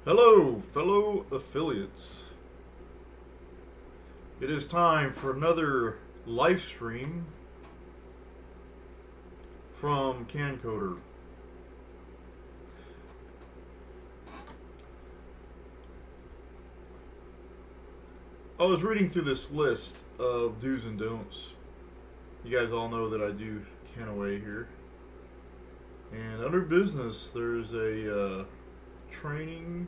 Hello, fellow affiliates. It is time for another live stream from CannCoder. I was reading through this list of do's and don'ts. You guys all know that I do KannaWay here. And under business, there's a training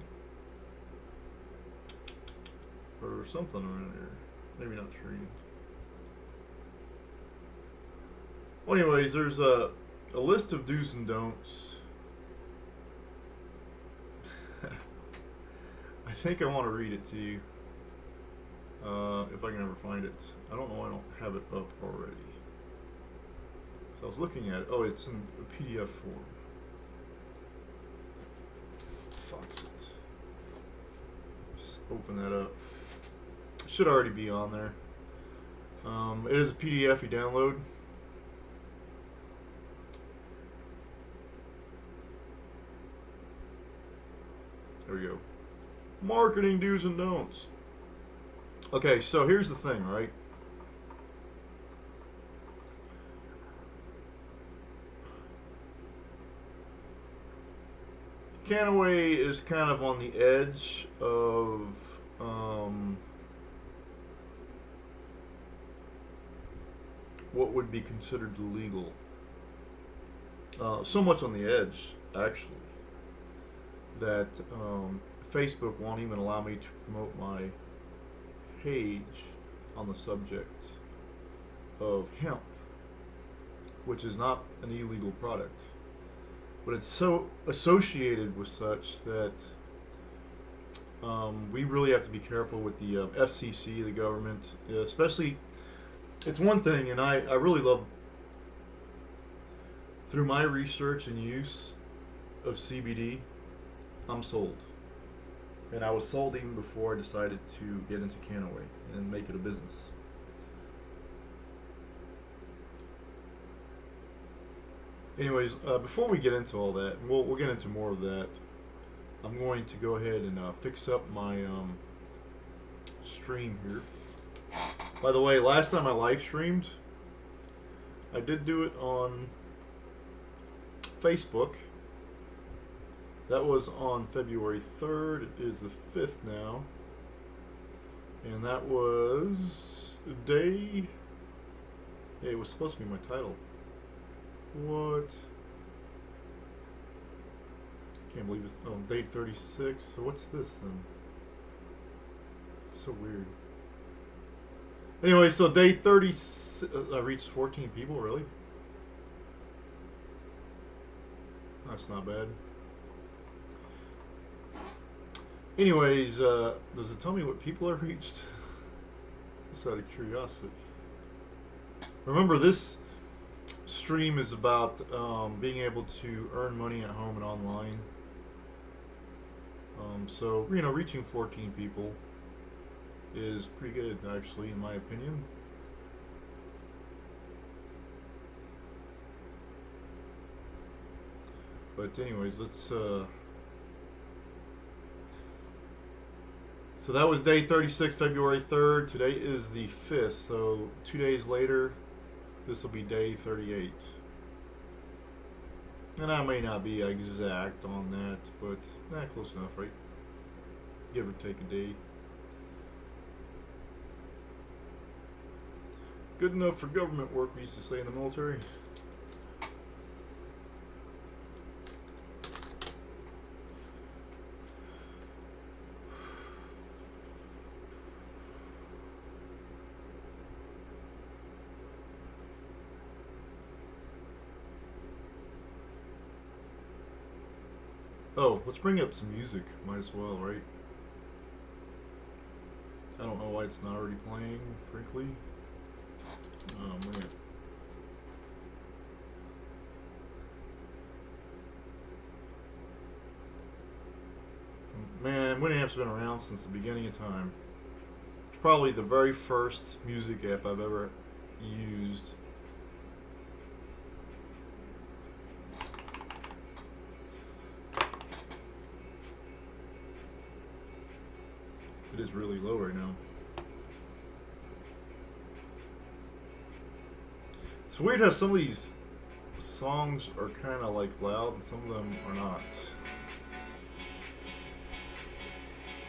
or something around here. Maybe not training. Well, anyways, there's a list of do's and don'ts. I think I want to read it to you. If I can ever find it. I don't know why I don't have it up already. So I was looking at it. Oh, it's in a PDF form. Fox it. Just open that up. It should already be on there. It is a PDF you download. There we go. Marketing do's and don'ts. Okay, so here's the thing, right? KannaWay is kind of on the edge of what would be considered illegal. So much on the edge, actually, that Facebook won't even allow me to promote my page on the subject of hemp, which is not an illegal product, but it's so associated with such that we really have to be careful with the FCC, the government, especially. It's one thing, and I really love, through my research and use of CBD, I'm sold. And I was sold even before I decided to get into KannaWay and make it a business. Anyways, before we get into all that, and we'll get into more of that, I'm going to go ahead and fix up my stream here. By the way, last time I live streamed, I did do it on Facebook. That was on February 3rd. It is the 5th now. And that was day... Hey, it was supposed to be my title. What? Can't believe it's... Oh, day 36. So what's this then? So weird. Anyway, so day 30... I reached 14 people, really? That's not bad. Anyways, does it tell me what people I reached? Just out of curiosity. Remember, this stream is about being able to earn money at home and online. So, you know, reaching 14 people is pretty good, actually, in my opinion. But anyways, let's... So that was day 36, February 3rd. Today is the 5th, so 2 days later, this will be day 38. And I may not be exact on that, but close enough, right? Give or take a day. Good enough for government work, we used to say in the military. Oh, let's bring up some music. Might as well, right? I don't know why it's not already playing, frankly. Oh, man. Man, Winamp's been around since the beginning of time. It's probably the very first music app I've ever used. It is really low right now. It's weird how some of these songs are kind of like loud and some of them are not.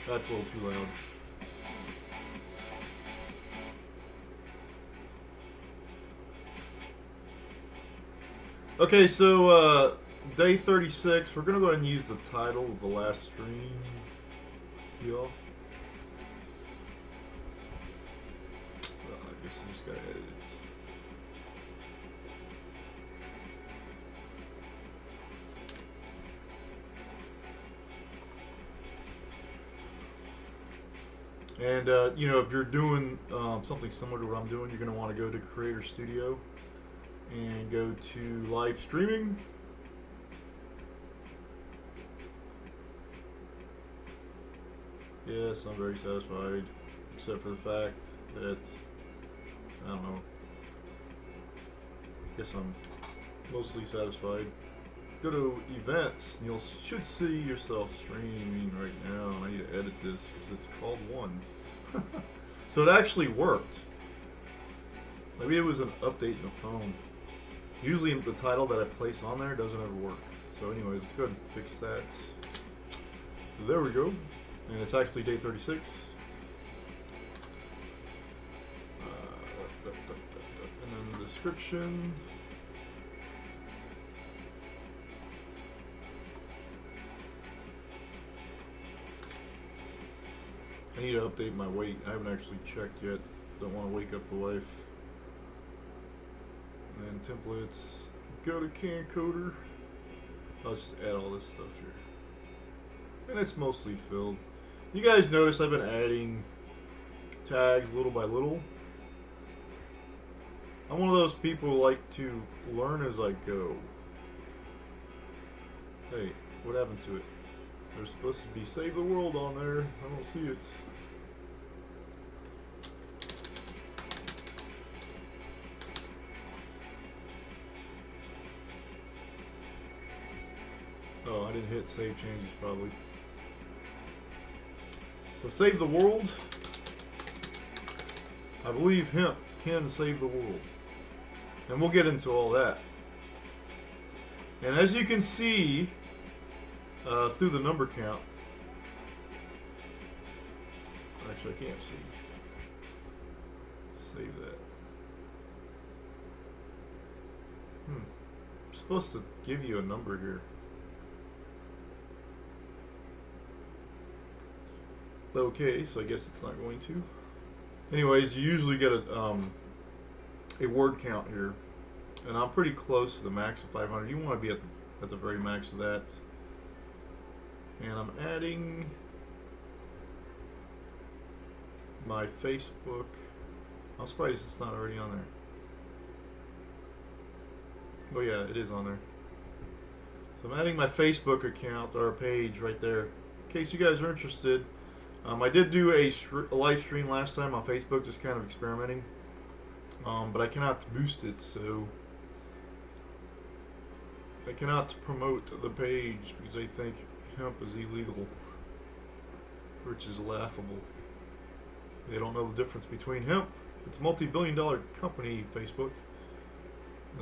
That's a little too loud. Okay, so day 36, we're going to go ahead and use the title of the last stream. See y'all? Well, I guess I just got to edit it. And, you know, if you're doing something similar to what I'm doing, you're going to want to go to Creator Studio and go to live streaming. Yes, I'm very satisfied, except for the fact that, I don't know, I guess I'm mostly satisfied. Go to events, and you should see yourself streaming right now, and I need to edit this because it's called one. So it actually worked. Maybe it was an update in the phone. Usually the title that I place on there doesn't ever work. So anyways, let's go ahead and fix that. There we go. And it's actually day 36. And then the description. I need to update my weight. I haven't actually checked yet. Don't want to wake up the wife. And templates. Go to CannCoder. I'll just add all this stuff here. And it's mostly filled. You guys notice I've been adding tags little by little. I'm one of those people who like to learn as I go. Hey, what happened to it? There's supposed to be Save the World on there. I don't see it. Oh, I didn't hit Save Changes probably. So Save the World. I believe Hemp can save the world. And we'll get into all that. And as you can see, through the number count. Actually, I can't see. Save that. I'm supposed to give you a number here. Okay, so I guess it's not going to. Anyways, you usually get a word count here. And I'm pretty close to the max of 500. You want to be at the very max of that. And I'm adding my Facebook. I'm surprised it's not already on there. Oh yeah, it is on there. So I'm adding my Facebook account, or page right there. In case you guys are interested. I did do a live stream last time on Facebook, just kind of experimenting. But I cannot boost it, so I cannot promote the page because I think hemp is illegal, which is laughable. They don't know the difference between hemp. It's a multi-billion-dollar company, Facebook.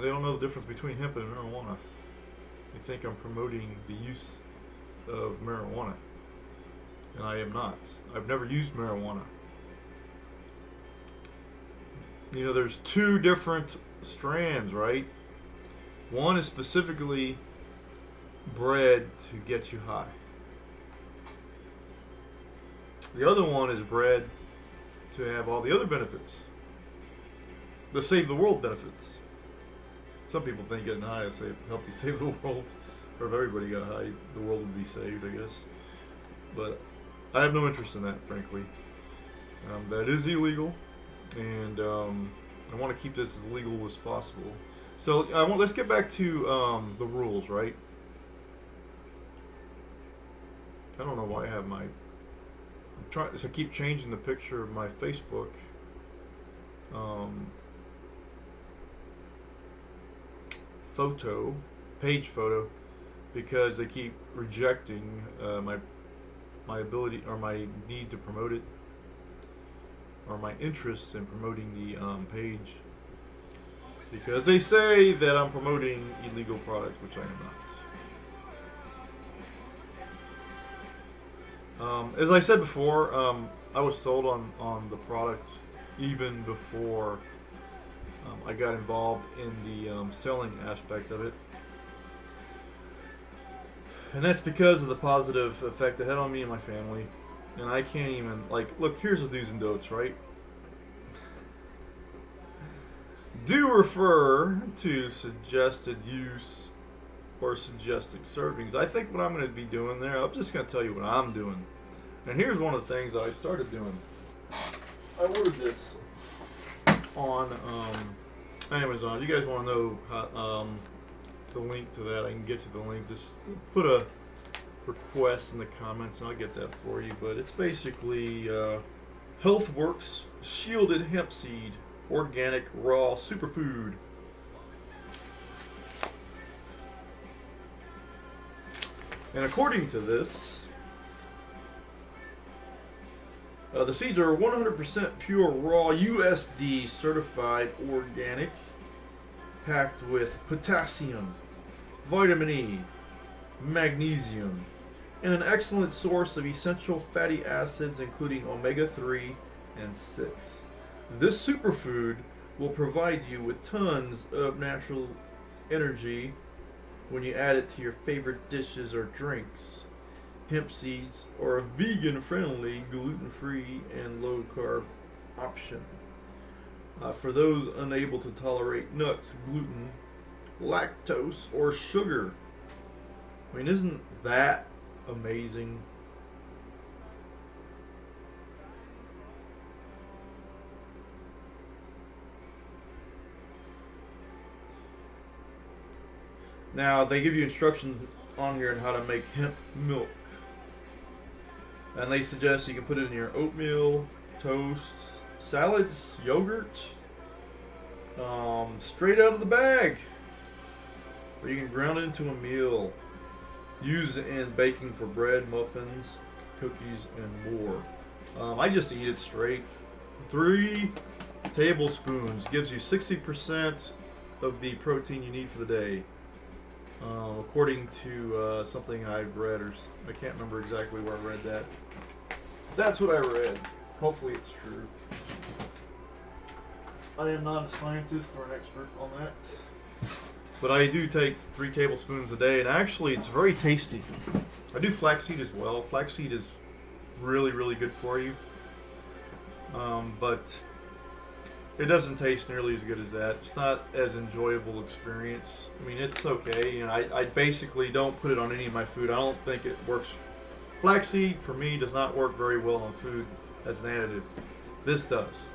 They don't know the difference between hemp and marijuana. They think I'm promoting the use of marijuana. And I am not. I've never used marijuana. You know, there's two different strands, right? One is specifically bred to get you high. The other one is bred to have all the other benefits. The save the world benefits. Some people think getting high will help you save the world. Or if everybody got high, the world would be saved, I guess. But I have no interest in that, frankly. That is illegal, and I want to keep this as legal as possible. So let's get back to the rules, right? I don't know why I have my. So I keep changing the picture of my Facebook. Page photo, because they keep rejecting my my ability or my need to promote it, or my interest in promoting the page, because they say that I'm promoting illegal products, which I am not. As I said before, I was sold on the product even before I got involved in the selling aspect of it. And that's because of the positive effect it had on me and my family. And I can't even, like, look, here's the do's and don'ts, right? Do refer to suggested use or suggested servings. I think what I'm going to be doing there, I'm just going to tell you what I'm doing. And here's one of the things that I started doing. I ordered this on Amazon. You guys want to know how, the link to that? I can get to the link. Just put a request in the comments and I'll get that for you. But it's basically HealthWorks shielded hemp seed, organic raw superfood. And according to this, the seeds are 100% pure raw USD certified organic, packed with potassium, vitamin E, magnesium, and an excellent source of essential fatty acids including omega-3 and 6. This superfood will provide you with tons of natural energy when you add it to your favorite dishes or drinks. Hemp seeds are a vegan-friendly, gluten-free, and low-carb option. For those unable to tolerate nuts, gluten, lactose, or sugar. I mean, isn't that amazing? Now, they give you instructions on here on how to make hemp milk. And they suggest you can put it in your oatmeal, toast, salads, yogurt, straight out of the bag. Or you can ground it into a meal. Use it in baking for bread, muffins, cookies, and more. I just eat it straight. 3 tablespoons gives you 60% of the protein you need for the day. According to something I've read, or I can't remember exactly where I read that. That's what I read. Hopefully it's true. I am not a scientist or an expert on that. But I do take 3 tablespoons a day, and actually it's very tasty. I do flaxseed as well. Flaxseed is really, really good for you. But it doesn't taste nearly as good as that. It's not as enjoyable experience. I mean, it's okay. You know, I basically don't put it on any of my food. I don't think it works. Flaxseed for me does not work very well on food as an additive. This does.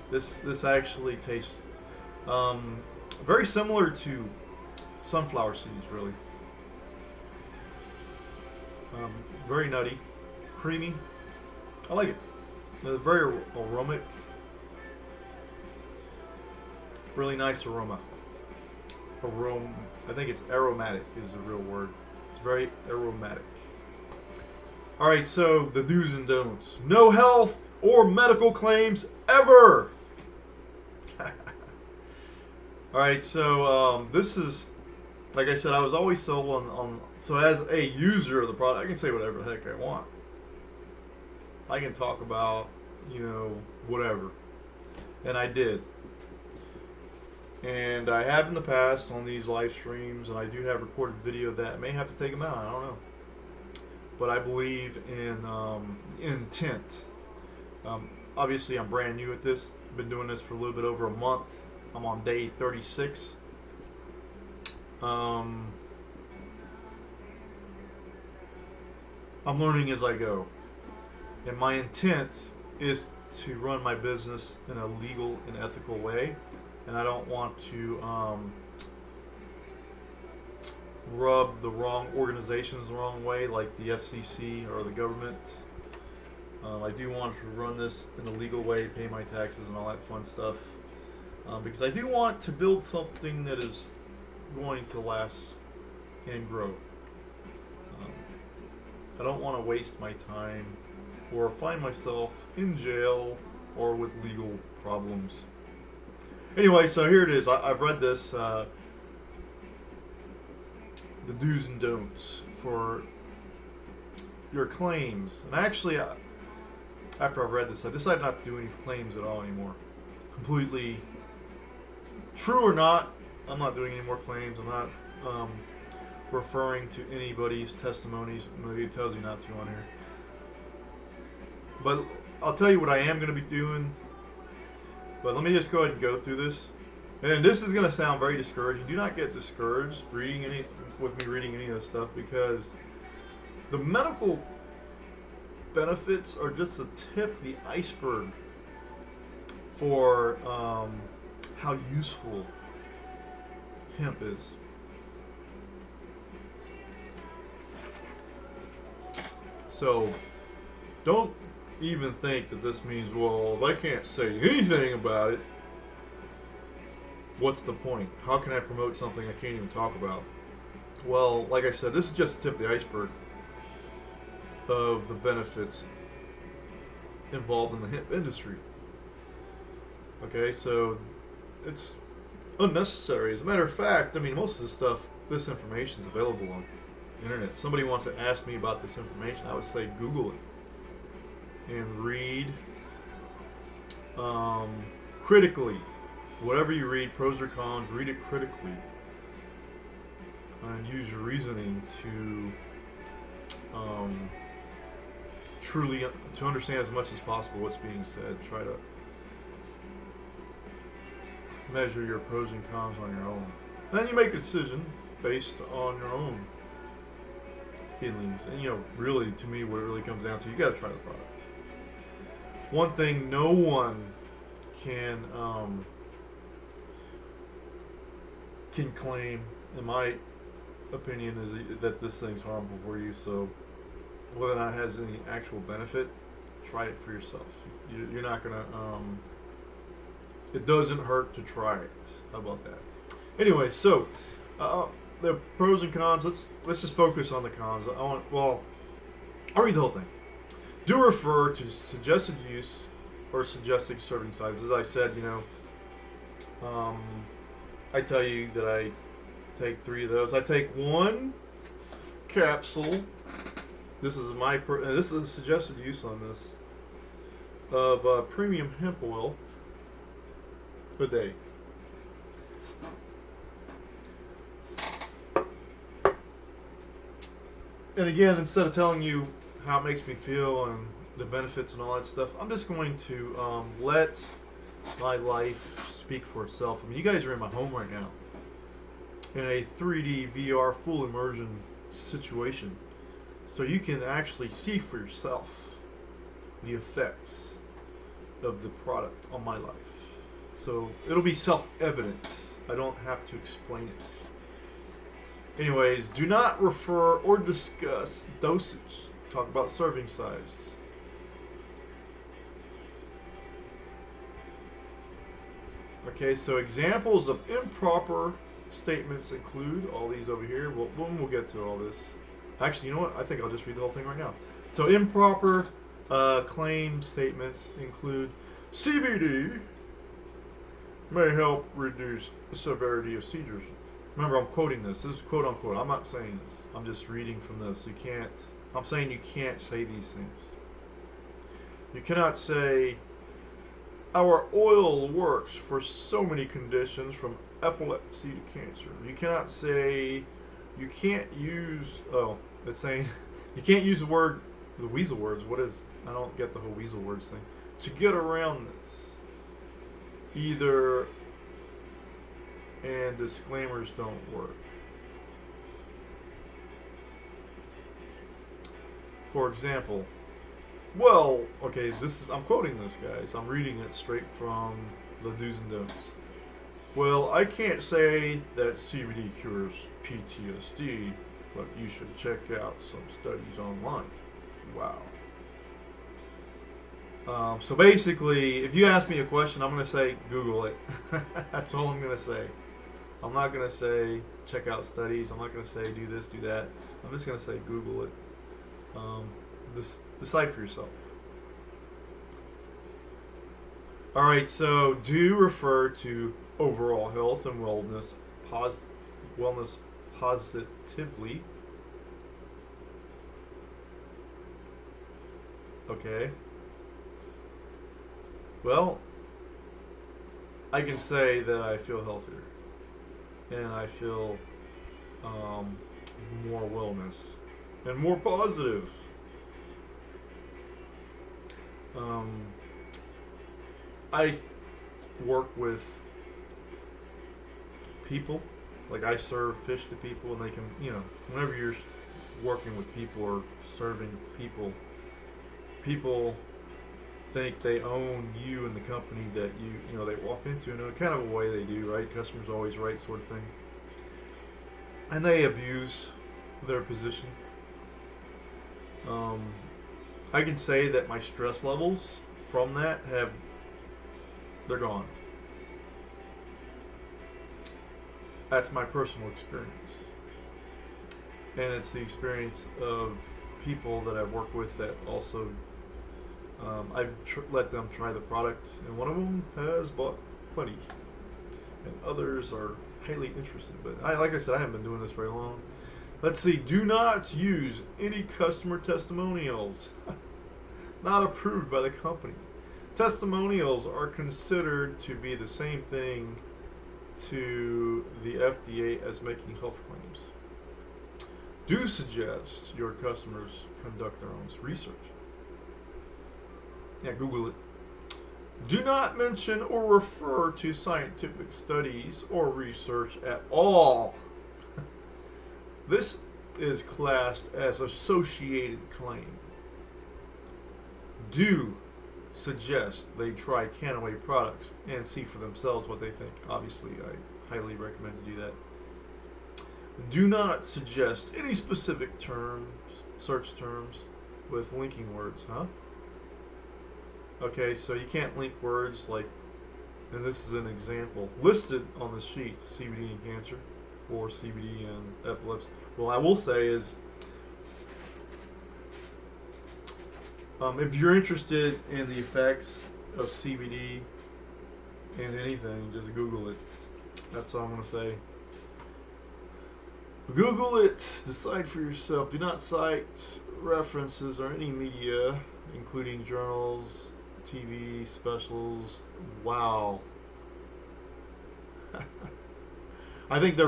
This actually tastes very similar to sunflower seeds, really. Very nutty, creamy. I like it. It's very aromatic. Really nice aroma. I think it's aromatic is the real word. It's very aromatic. Alright, so the do's and don'ts. No health or medical claims ever! Alright, so this is, like I said, I was always sold on, so as a user of the product, I can say whatever the heck I want. I can talk about, whatever. And I did. And I have in the past on these live streams, and I do have recorded video of that. I may have to take them out, I don't know. But I believe in intent. Obviously, I'm brand new at this. I've been doing this for a little bit over a month. I'm on day 36. I'm learning as I go. And my intent is to run my business in a legal and ethical way. And I don't want to rub the wrong organizations the wrong way, like the FCC or the government. I do want to run this in a legal way, pay my taxes and all that fun stuff. Because I do want to build something that is going to last and grow. I don't want to waste my time or find myself in jail or with legal problems. Anyway, so here it is. I've read this, the do's and don'ts for your claims. And actually, after I've read this, I decided not to do any claims at all anymore. Completely true or not, I'm not doing any more claims. I'm not referring to anybody's testimonies. Maybe it tells you not to on here. But I'll tell you what I am going to be doing. But let me just go ahead and go through this. And this is going to sound very discouraging. Do not get discouraged reading any of this stuff, because the medical benefits are just the tip of the iceberg for how useful hemp is. So don't even think that this means, well, if I can't say anything about it, what's the point? How can I promote something I can't even talk about? Well, like I said, this is just the tip of the iceberg of the benefits involved in the hemp industry. Okay, so it's unnecessary. As a matter of fact, I mean, most of this information is available on the internet. Somebody wants to ask me about this information, I would say Google it and read critically. Whatever you read, pros or cons, read it critically and use your reasoning to truly to understand as much as possible what's being said. Try to measure your pros and cons on your own. Then you make a decision based on your own feelings. And really, to me, what it really comes down to, you got to try the product. One thing no one can claim, in my opinion, is that this thing's harmful for you. So whether or not it has any actual benefit, try it for yourself. You're not gonna. It doesn't hurt to try it. How about that? Anyway, so the pros and cons. Let's just focus on the cons. I'll read the whole thing. Do refer to suggested use or suggested serving size. As I said, I tell you that I take 3 of those. I take 1 capsule. This is this is a suggested use on this of premium hemp oil a day. And again, instead of telling you how it makes me feel and the benefits and all that stuff, I'm just going to let my life speak for itself. I mean, you guys are in my home right now in a 3D VR full immersion situation, so you can actually see for yourself the effects of the product on my life. So it'll be self-evident. I don't have to explain it. Anyways, do not refer or discuss dosage. Talk about serving sizes. Okay, so examples of improper statements include all these over here. We'll get to all this. Actually, you know what? I think I'll just read the whole thing right now. So improper claim statements include CBD may help reduce the severity of seizures. Remember, I'm quoting this. This is quote unquote. I'm not saying this. I'm just reading from this. I'm saying you can't say these things. You cannot say, our oil works for so many conditions from epilepsy to cancer. You cannot say, you can't use, it's saying, you can't use the weasel words. I don't get the whole weasel words thing. To get around this. Either, and disclaimers don't work. For example, I'm quoting this, guys. I'm reading it straight from the do's and don'ts. Well, I can't say that CBD cures PTSD, but you should check out some studies online. Wow. So basically, if you ask me a question, I'm going to say Google it. That's all I'm going to say. I'm not going to say check out studies. I'm not going to say do this, do that. I'm just going to say Google it. decide for yourself. All right, so do refer to overall health and wellness positively. Okay. Well, I can say that I feel healthier and I feel um, more wellness and more positive. Um, I work with people, like I serve fish to people, and they can, whenever you're working with people or serving people, people think they own you and the company that they walk into, and in a kind of a way they do, right? Customers always right, sort of thing, and they abuse their position. I can say that my stress levels from that they're gone. That's my personal experience, and it's the experience of people that I've worked with that also I've let them try the product, and one of them has bought plenty, and others are highly interested. But like I said, I haven't been doing this very long. Let's see. Do not use any customer testimonials not approved by the company. Testimonials are considered to be the same thing to the FDA as making health claims. Do suggest your customers conduct their own research. Yeah, Google it. Do not mention or refer to scientific studies or research at all. This is classed as associated claim. Do suggest they try KannaWay products and see for themselves what they think. Obviously, I highly recommend to do that. Do not suggest any specific terms, search terms, with linking words, huh? Okay, so you can't link words like, and this is an example, listed on the sheet, CBD and cancer, or CBD and epilepsy. Well, I will say is, if you're interested in the effects of CBD and anything, just Google it. That's all I'm going to say. Google it. Decide for yourself. Do not cite references or any media, including journals, TV specials. Wow. I think they're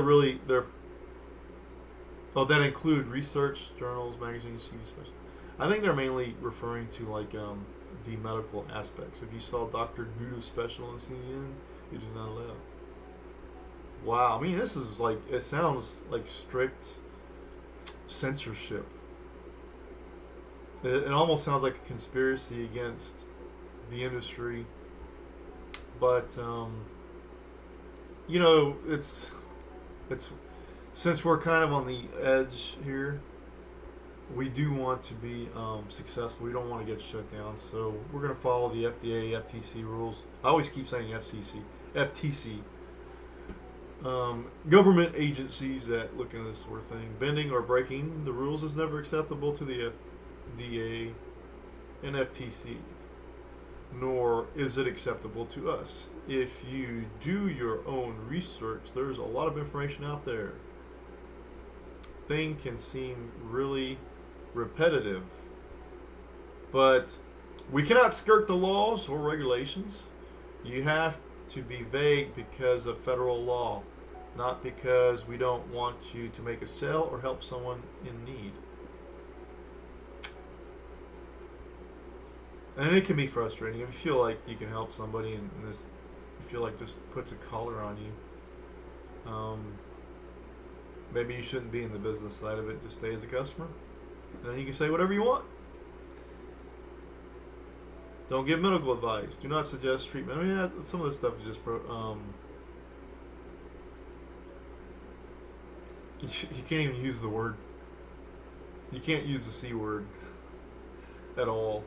that include research, journals, magazines, TV specials. I think they're mainly referring to like the medical aspects. If you saw Dr. Guda's special on CNN, you do not allow. Wow, I mean, this is like, it sounds like strict censorship. It almost sounds like a conspiracy against the industry. But, it's since we're kind of on the edge here, we do want to be successful. We don't want to get shut down. So we're going to follow the FDA, FTC rules. I always keep saying FTC. Government agencies that look into this sort of thing. Bending or breaking the rules is never acceptable to the FDA and FTC, nor is it acceptable to us. If you do your own research, there's a lot of information out there. Thing can seem really repetitive, but we cannot skirt the laws or regulations. You have to be vague because of federal law, not because we don't want you to make a sale or help someone in need. And it can be frustrating if you feel like you can help somebody and this, you feel like this puts a collar on you. Maybe you shouldn't be in the business side of it. Just stay as a customer, and then you can say whatever you want. Don't give medical advice. Do not suggest treatment. I mean, some of this stuff is just you can't even use the word. You can't use the C word at all.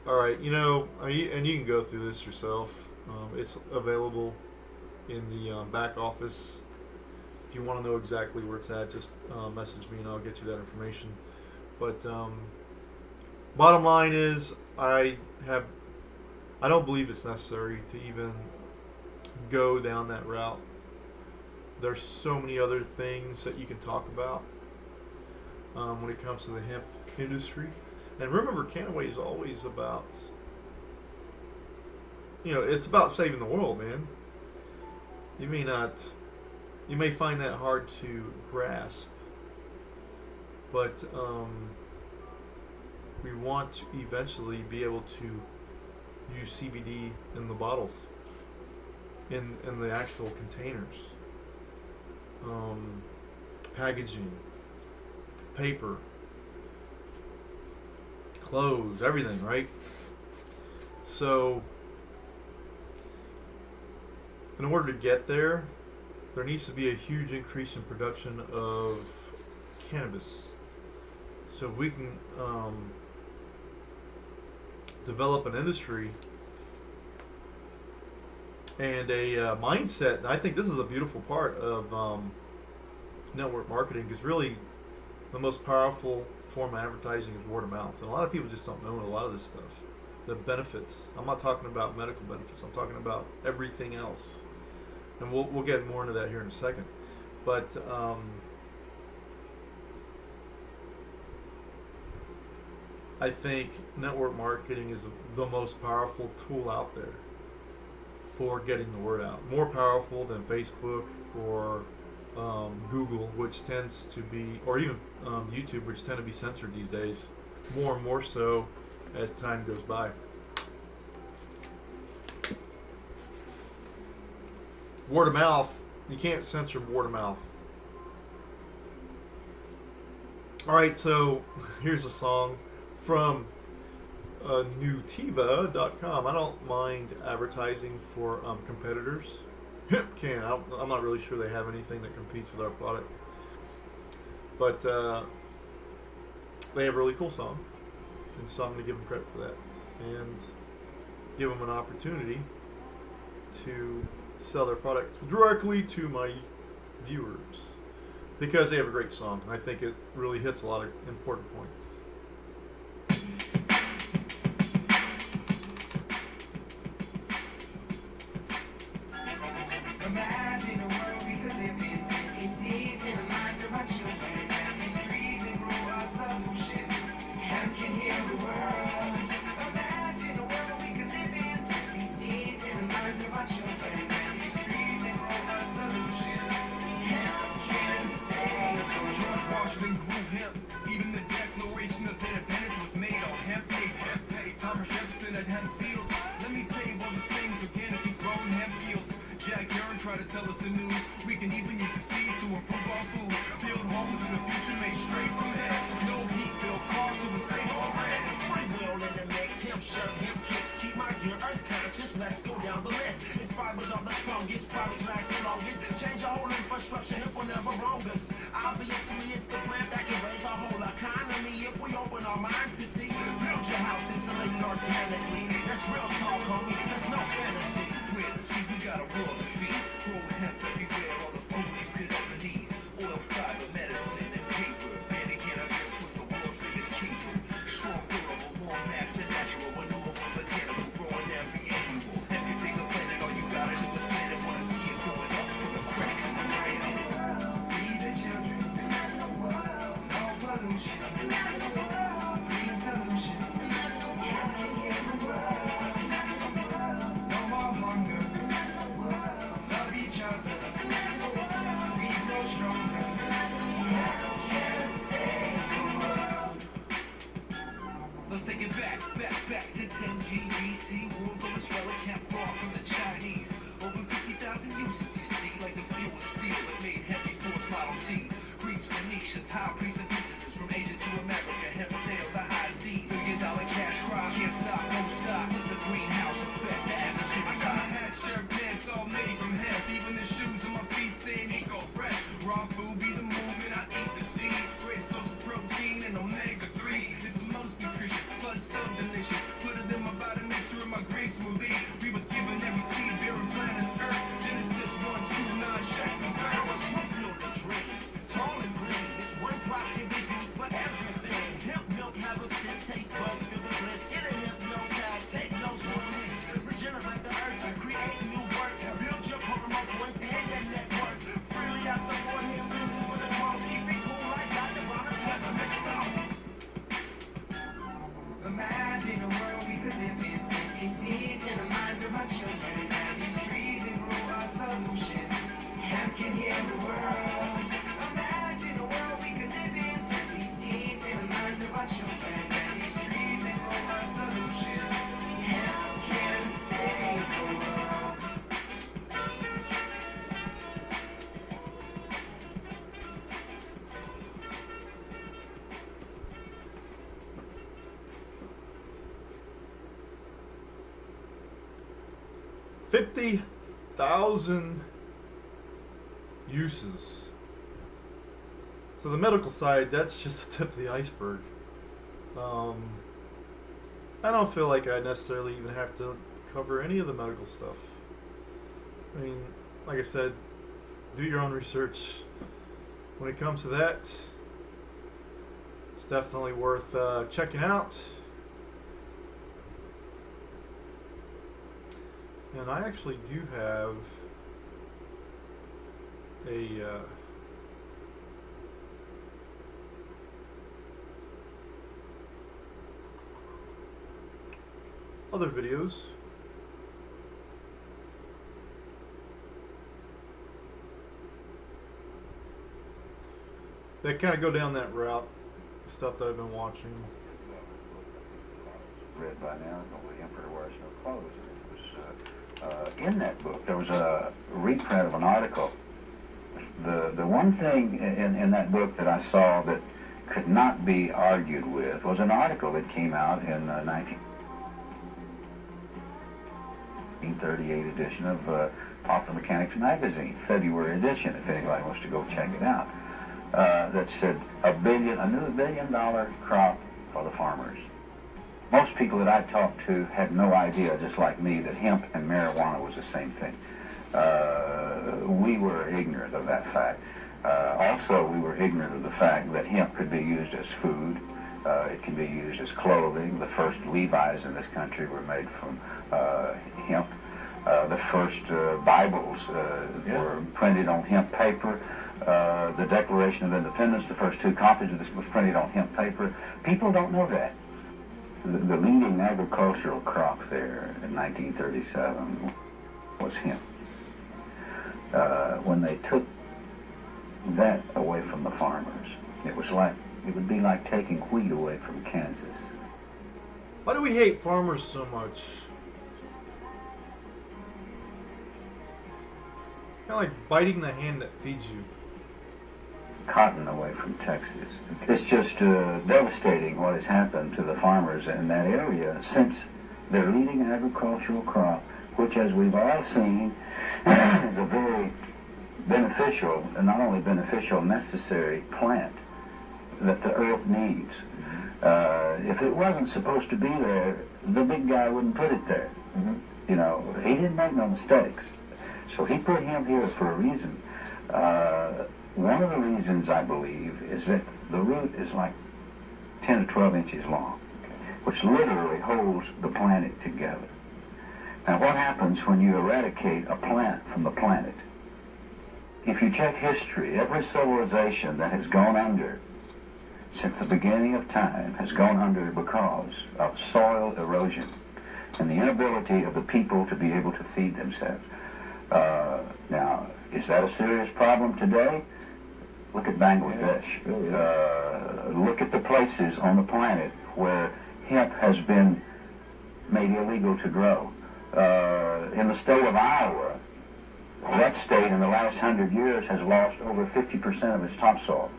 All right, and you can go through this yourself. It's available in the back office. If If you want to know exactly where it's at, just message me and I'll get you that information. But bottom line is, I don't believe it's necessary to even go down that route. There's so many other things that you can talk about when it comes to the hemp industry. And remember, KannaWay is always about, it's about saving the world, man. You may find that hard to grasp, but we want to eventually be able to use CBD in the bottles, in the actual containers, packaging, paper, clothes, everything, right? So in order to get there needs to be a huge increase in production of cannabis. So if we can develop an industry and a mindset, and I think this is a beautiful part of network marketing, because really the most powerful form of advertising is word of mouth. And a lot of people just don't know a lot of this stuff. The benefits. I'm not talking about medical benefits. I'm talking about everything else. And we'll get more into that here in a second. But I think network marketing is the most powerful tool out there for getting the word out. More powerful than Facebook or Google, which tends to be, or even YouTube, which tend to be censored these days, more and more so as time goes by. Word of mouth, you can't censor word of mouth. Alright, so here's a song from newtiva.com. I don't mind advertising for competitors. Hemp can. I'm not really sure they have anything that competes with our product. But they have a really cool song. And so I'm going to give them credit for that. And give them an opportunity to sell their product directly to my viewers. Because they have a great song. I think it really hits a lot of important points. Imagine a world we could live in. These seeds in the minds of our children. These trees and grow our solution. Hemp can heal the world. Imagine a world we could live in. These seeds in the minds of our children. These trees and grow our solution. Hemp can save the world. George Washington grew hemp. Even the Declaration of Independence was made on hemp. Hemp. Thomas Jefferson had hemp fields. Let me tell you all the things organically grown hemp fields. Jack Aaron tried to tell us the news. We can even use the seeds to improve our food. Build homes in the future made straight from hemp. No heat, build cars, so the same all red. Free will in the mix, hemp shirt, hemp kicks. Keep my gear earth conscious, let's go down the list. Its fibers are the strongest, products last the longest. Change our whole infrastructure, hemp will never wrong us. Obviously it's the plant that can raise our whole economy if we open our minds to see. Build your house insulated organically. That's real talk, homie, that's no fantasy. Where the seed, we got a world to feed. Grow hemp everywhere, all the food you could ever need. Oil, fiber, medicine, and paper. Banning cannabis was the world's biggest keeper. Strong, durable, long-lasting, natural, renewable, botanical, growing every annual. Hemp can take the planet, all you gotta do is plant it. Wanna see it growing up from the cracks in the ground. Feed the children. No pollution. Green solution. Hemp can heal the world. No more hunger. Love each other. We grow stronger. Hemp can save the world. Let's take it back to 10G BC. World goes relic, hemp raw from the Chinese. Over 50,000 uses, you see, like the fuel of steel that made hemp before its Model T. Creeps Phoenicians, high priests and princesses from Asia to America. Hemp sales, the high seas, $1 billion cash crop. Can't stop, don't stop. The greenhouse effect, the atmosphere is I hot. had shirt pants all made from hemp. Even the shoes on my feet saying eco fresh. Raw food be the movement, I eat the seeds. Great source of protein and omega-3s. It's the most nutritious, plus so delicious. Put it in my body, make sure in my green smoothie. We was given every seed, bearing planet Earth. Genesis 1, 2, 9, check the verse. 50,000 uses. So the medical side, that's just the tip of the iceberg. I don't feel like I necessarily even have to cover any of the medical stuff. I mean, like I said, do your own research. When it comes to that, it's definitely worth checking out. And I actually do have a other videos. That kind of go down that route, stuff that I've been watching. Read by now, the Emperor Wears No Clothes. It was in that book. There was a reprint of an article. The one thing in that book that I saw that could not be argued with was an article that came out in 1938 edition of Popular Mechanics Magazine, February edition, if anybody wants to go check it out. That said a new $1 billion crop for the farmers. Most people that I talked to had no idea, just like me, that hemp and marijuana was the same thing. We were ignorant of that fact. Also, we were ignorant of the fact that hemp could be used as food. It can be used as clothing. The first Levi's in this country were made from hemp. The first Bibles were printed on hemp paper. The Declaration of Independence, the first 2 copies of this was printed on hemp paper. People don't know that. The leading agricultural crop there in 1937 was hemp. When they took that away from the farmers, it would be like taking wheat away from Kansas. Why do we hate farmers so much? Kind of like biting the hand that feeds you. Cotton away from Texas. It's just devastating what has happened to the farmers in that area since their leading agricultural crop, which, as we've all seen, is a very beneficial, and not only beneficial, necessary plant that the earth needs. If it wasn't supposed to be there, the big guy wouldn't put it there. You know, he didn't make no mistakes. So he put him here for a reason. One of the reasons, I believe, is that the root is like 10 to 12 inches long, which literally holds the planet together. Now, what happens when you eradicate a plant from the planet? If you check history, every civilization that has gone under since the beginning of time has gone under because of soil erosion and the inability of the people to be able to feed themselves. Now, is that a serious problem today? Look at Bangladesh. Look at the places on the planet where hemp has been made illegal to grow. In the state of Iowa, that state in the last 100 years has lost over 50% of its topsoil.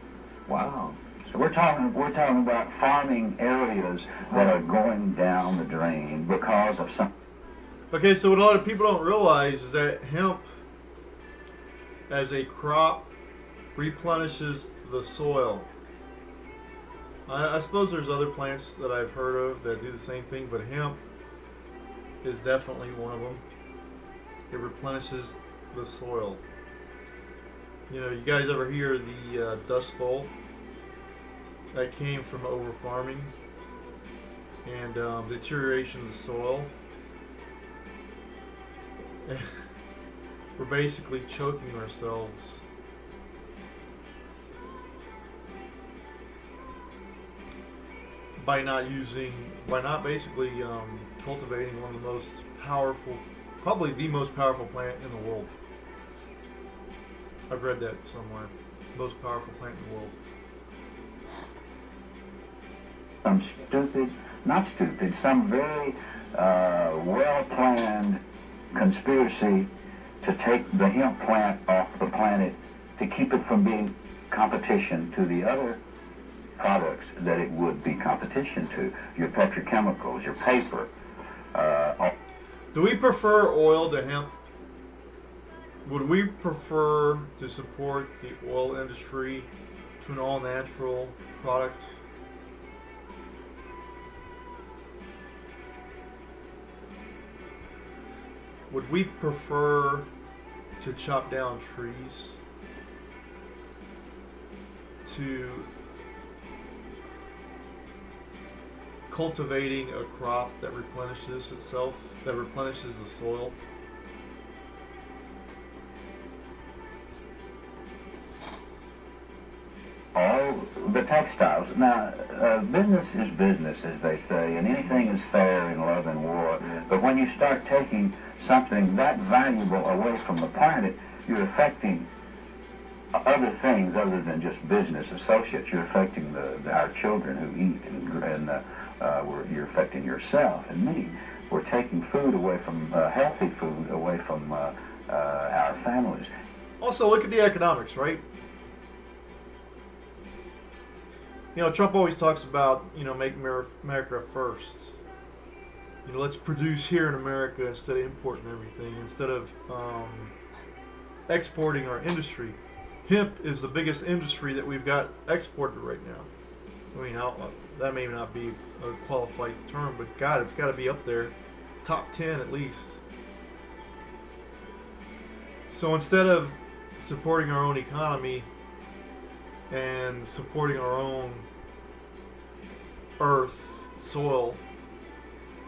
Wow. So we're talking about farming areas that are going down the drain because of some. Okay, so what a lot of people don't realize is that hemp as a crop replenishes the soil. I suppose there's other plants that I've heard of that do the same thing, but hemp is definitely one of them. It replenishes the soil. You know, you guys ever hear the Dust Bowl? That came from over farming and deterioration of the soil. We're basically choking ourselves by not basically cultivating one of the most powerful, probably the most powerful plant in the world. I've read that somewhere. Most powerful plant in the world. Some very well-planned conspiracy to take the hemp plant off the planet to keep it from being competition to the other products that it would be competition to. Your petrochemicals, your paper. Do we prefer oil to hemp? Would we prefer to support the oil industry to an all-natural product? Would we prefer to chop down trees to cultivating a crop that replenishes itself, that replenishes the soil? Oh, the textiles. Now, business is business, as they say, and anything is fair in love and war. But when you start taking something that valuable away from the planet, you're affecting other things other than just business associates. You're affecting our children who eat, and you're affecting yourself and me. We're taking food away from, healthy food away from our families. Also, look at the economics, right? You know, Trump always talks about, make America first. Let's produce here in America instead of importing everything, instead of exporting our industry. Hemp is the biggest industry that we've got exported right now. I mean, that may not be a qualified term, but God, it's got to be up there. Top 10 at least. So instead of supporting our own economy and supporting our own earth, soil,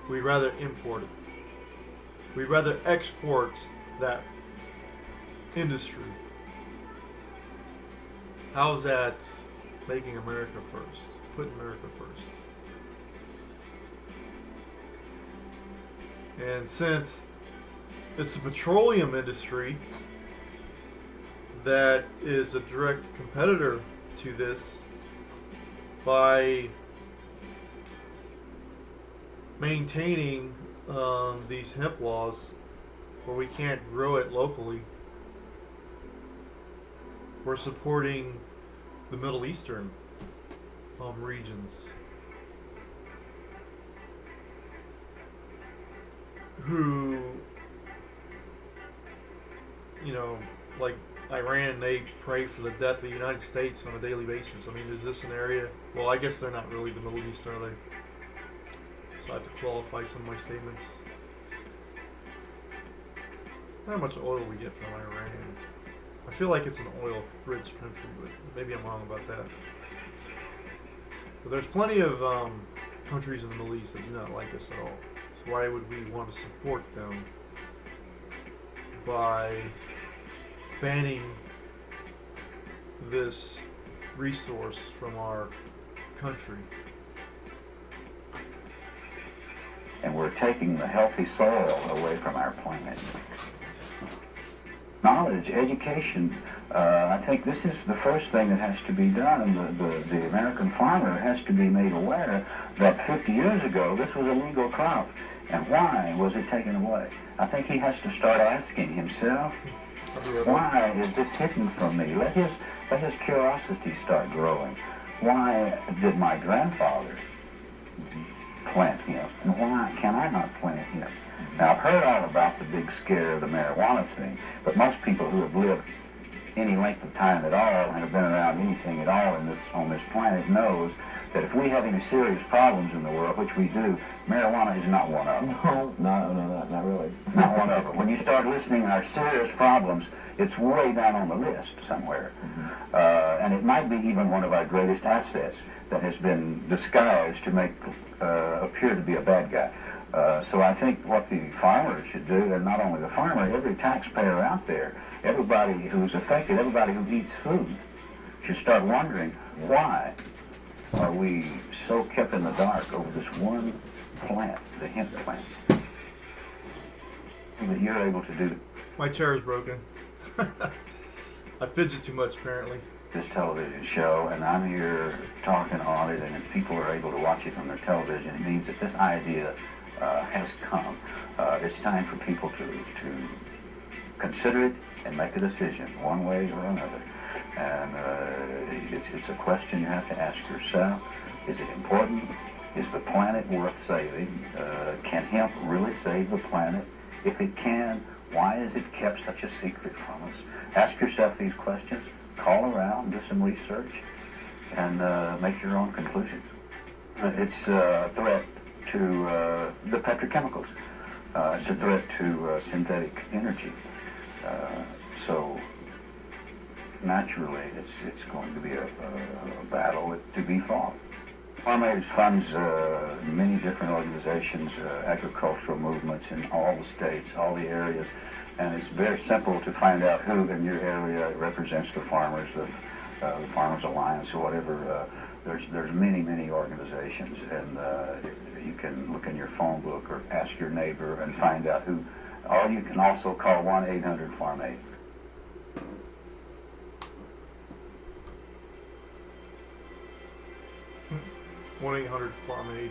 we'd rather import it. We'd rather export that industry. How's that making America first? Putting America first. And since it's the petroleum industry that is a direct competitor to this, by maintaining these hemp laws where we can't grow it locally, we're supporting the Middle Eastern regions who, like Iran, they pray for the death of the United States on a daily basis. I mean, is this an area? Well, I guess they're not really the Middle East, are they? So I have to qualify some of my statements. Not how much oil we get from Iran. I feel like it's an oil-rich country, but maybe I'm wrong about that. But there's plenty of countries in the Middle East that do not like us at all. So why would we want to support them by banning this resource from our country? And we're taking the healthy soil away from our planet. Knowledge, education, I think this is the first thing that has to be done. The American farmer has to be made aware that 50 years ago this was a legal crop. And why was it taken away? I think he has to start asking himself, why is this hidden from me? Let his curiosity start growing. Why did my grandfather plant hemp? And why can I not plant hemp? Now, I've heard all about the big scare of the marijuana thing, but most people who have lived any length of time at all and have been around anything at all on this planet knows that if we have any serious problems in the world, which we do, marijuana is not one of them. No, not really. Not one of them. When you start listing our serious problems, it's way down on the list somewhere. Mm-hmm. And it might be even one of our greatest assets that has been disguised to make appear to be a bad guy. So I think what the farmers should do, and not only the farmer, every taxpayer out there, everybody who's affected, everybody who eats food, should start wondering, why are we so kept in the dark over this one plant, the hemp plant, that you're able to do My chair is broken. I fidget too much, apparently. this television show, and I'm here talking on it, and if people are able to watch it on their television, it means that this idea has come. It's time for people to consider it and make a decision, one way or another. And it's a question you have to ask yourself. Is it important? Is the planet worth saving? Can hemp really save the planet? If it can, why is it kept such a secret from us? Ask yourself these questions, call around, do some research, and make your own conclusions. It's a threat to the petrochemicals. It's a threat to synthetic energy. So naturally, it's going to be a battle to be fought. Farm Aid funds many different organizations, agricultural movements in all the states, all the areas, and it's very simple to find out who in your area represents the farmers, the Farmers Alliance or whatever. There's many organizations, and you can look in your phone book or ask your neighbor and find out who. Or you can also call 1-800-FARM-AID. 1-800-FARM-AID.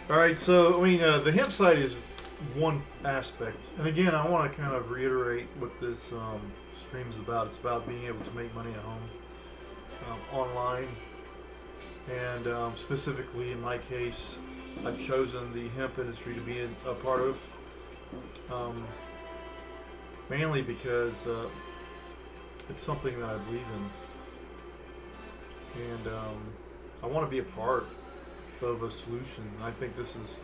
All right, so I mean, the hemp site is one aspect, and again, I want to kind of reiterate what this stream is about. It's about being able to make money at home, online, and specifically in my case, I've chosen the hemp industry to be a part of, mainly because it's something that I believe in, and I want to be a part of a solution. I think this is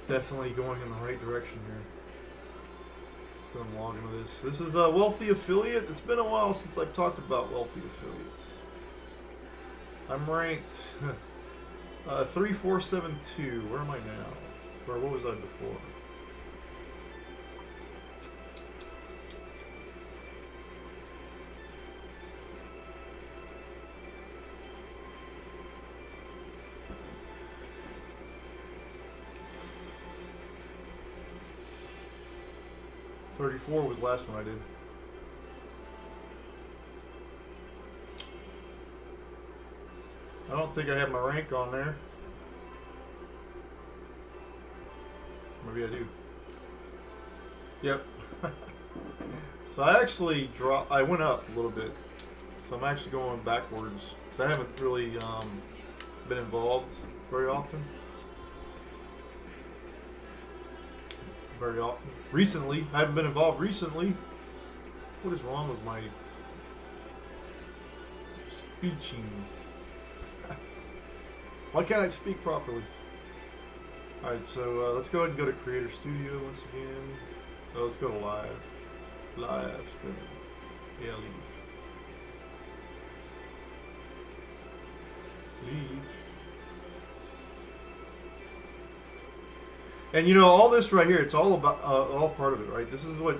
definitely going in the right direction here. Let's go and log into this. This is a wealthy affiliate. It's been a while since I've talked about wealthy affiliates. I'm ranked 3472. Where am I now? Or what was I before? $34 was the last one I did. I don't think I have my rank on there. Maybe I do. Yep. So I actually I went up a little bit. So I'm actually going backwards. So I haven't really been involved very often. Recently, I haven't been involved recently. What is wrong with my speeching? Why can't I speak properly? Alright, so let's go ahead and go to Creator Studio once again. Oh, let's go to Live. Live streaming. Yeah, leave. And you know, all this right here, it's all about, all part of it, right? This is what,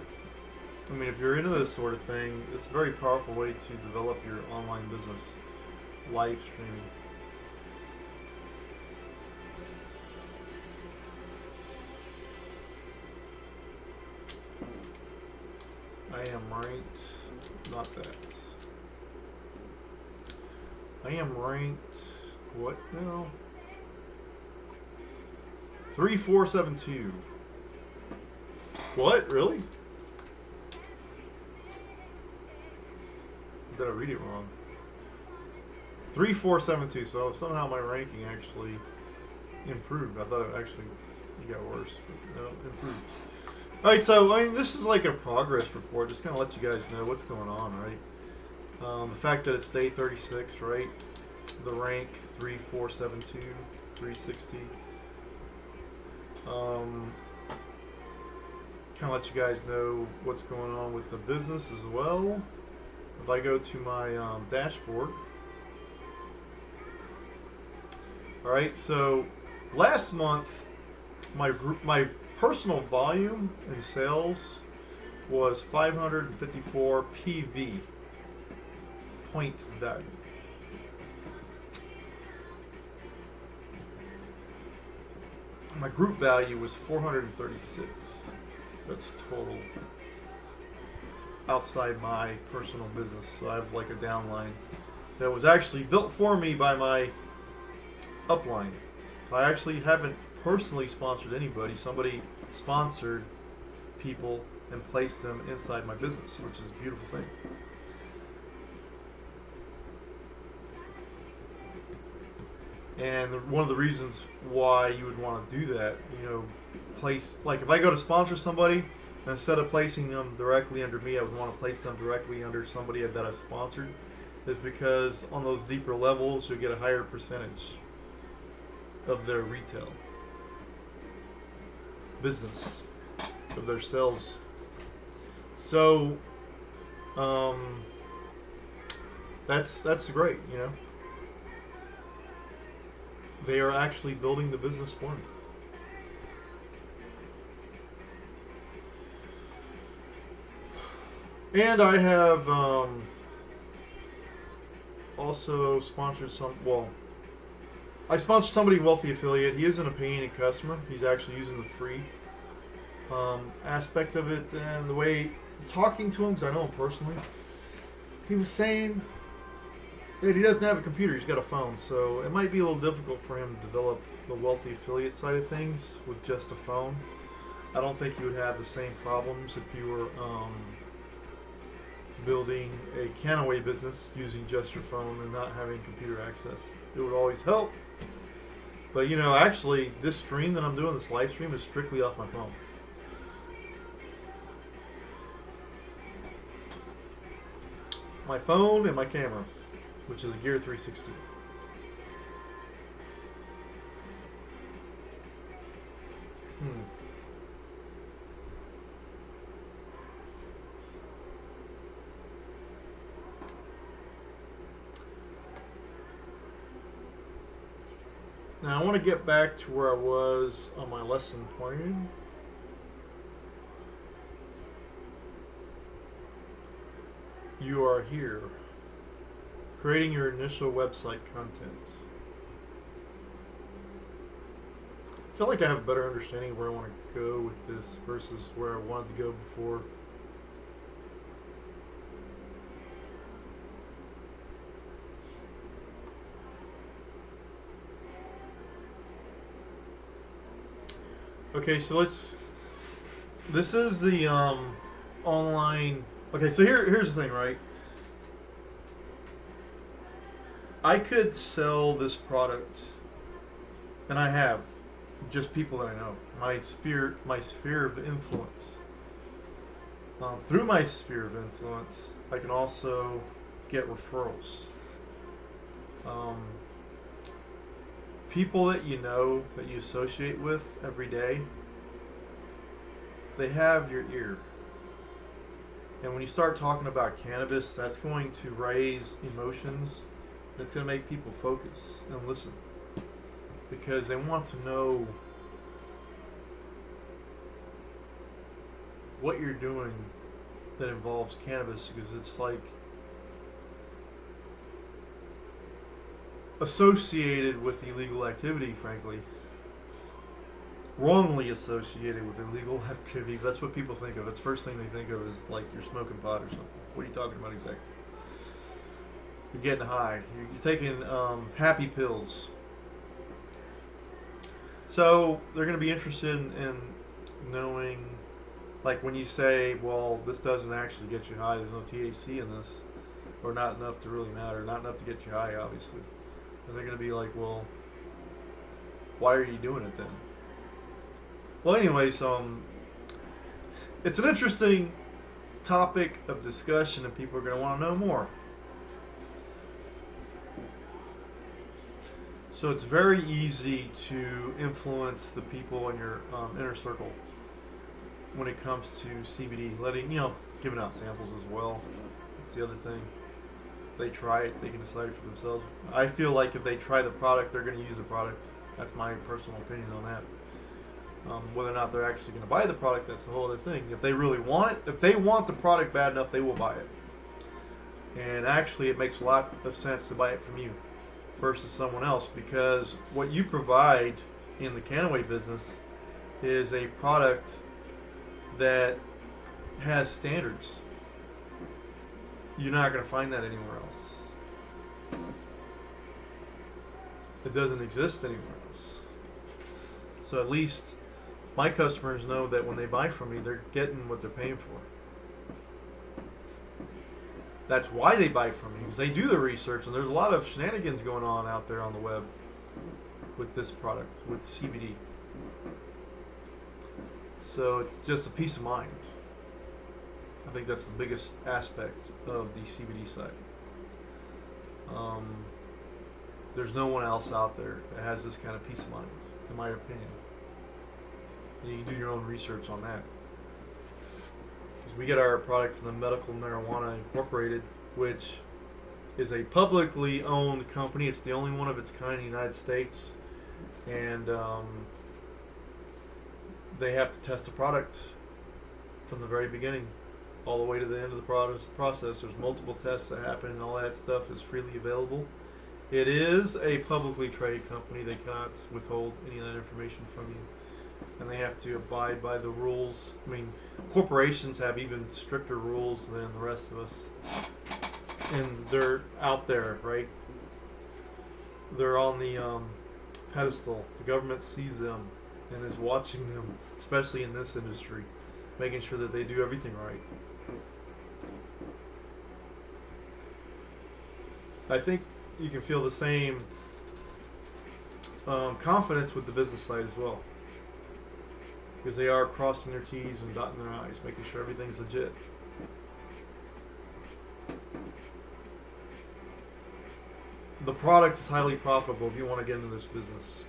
I mean, if you're into this sort of thing, it's a very powerful way to develop your online business, live streaming. I am ranked, not that. I am ranked, what now? 3472. What? Really? Did I read it wrong? 3472. So somehow my ranking actually improved. I thought it actually got worse, but no, it improved. Alright, so I mean, this is like a progress report. Just kind of let you guys know what's going on, right? The fact that it's day 36, right? The rank 3472, 360. Kind of let you guys know what's going on with the business as well. If I go to my dashboard, all right. So last month, my personal volume in sales was 554 PV, point value. My group value was 436. So that's total outside my personal business. So I have like a downline that was actually built for me by my upline. So I actually haven't personally sponsored anybody. Somebody sponsored people and placed them inside my business, which is a beautiful thing. And one of the reasons why you would want to do that, place, like if I go to sponsor somebody, instead of placing them directly under me, I would want to place them directly under somebody that I've sponsored, is because on those deeper levels, you'll get a higher percentage of their retail business, of their sales. So, that's great, They are actually building the business for me. And I have also sponsored I sponsored somebody, Wealthy Affiliate. He isn't a paying customer. He's actually using the free aspect of it. And the way talking to him, because I know him personally, he was saying that he doesn't have a computer. He's got a phone. So it might be a little difficult for him to develop the Wealthy Affiliate side of things with just a phone. I don't think you would have the same problems if you were building a KannaWay business using just your phone and not having computer access. It would always help. But actually, this stream that I'm doing, this live stream, is strictly off my phone. My phone and my camera, which is a Gear 360. Now I want to get back to where I was on my lesson plan. You are here, creating your initial website content. I feel like I have a better understanding of where I want to go with this versus where I wanted to go before. Okay, so this is the online. Okay, so here's the thing, right? I could sell this product, and I have, just people that I know. My sphere of influence. Through my sphere of influence, I can also get referrals. People that that you associate with every day, they have your ear. And when you start talking about cannabis, that's going to raise emotions. It's going to make people focus and listen. Because they want to know what you're doing that involves cannabis, because it's like associated with illegal activity, frankly. Wrongly associated with illegal activity. That's what people think of. It's the first thing they think of is like you're smoking pot or something. What are you talking about exactly? You're getting high. You're taking happy pills. So they're going to be interested in knowing, like when you say, well, this doesn't actually get you high. There's no THC in this, or not enough to really matter. Not enough to get you high, obviously. And they're going to be like, well, why are you doing it then? Well, anyways, it's an interesting topic of discussion, and people are going to want to know more. So it's very easy to influence the people in your inner circle when it comes to CBD. Giving out samples as well. That's the other thing. They try it, they can decide for themselves. I feel like if they try the product, they're going to use the product. That's my personal opinion on that. Whether or not they're actually going to buy the product, that's a whole other thing. If they really want it, if they want the product bad enough, they will buy it. And actually, it makes a lot of sense to buy it from you versus someone else, because what you provide in the KannaWay business is a product that has standards. You're not going to find that anywhere else. It doesn't exist anywhere else. So at least my customers know that when they buy from me, they're getting what they're paying for. That's why they buy from me, because they do the research, and there's a lot of shenanigans going on out there on the web with this product, with CBD. So it's just a peace of mind. I think that's the biggest aspect of the CBD side. There's no one else out there that has this kind of peace of mind, in my opinion. And you can do your own research on that. Because we get our product from the Medical Marijuana Incorporated, which is a publicly owned company. It's the only one of its kind in the United States. And they have to test the product from the very beginning all the way to the end of the process. There's multiple tests that happen, and all that stuff is freely available. It is a publicly traded company. They cannot withhold any of that information from you. And they have to abide by the rules. I mean, corporations have even stricter rules than the rest of us. And they're out there, right? They're on the pedestal. The government sees them and is watching them, especially in this industry, making sure that they do everything right. I think you can feel the same confidence with the business side as well, because they are crossing their T's and dotting their I's, making sure everything's legit. The product is highly profitable if you want to get into this business.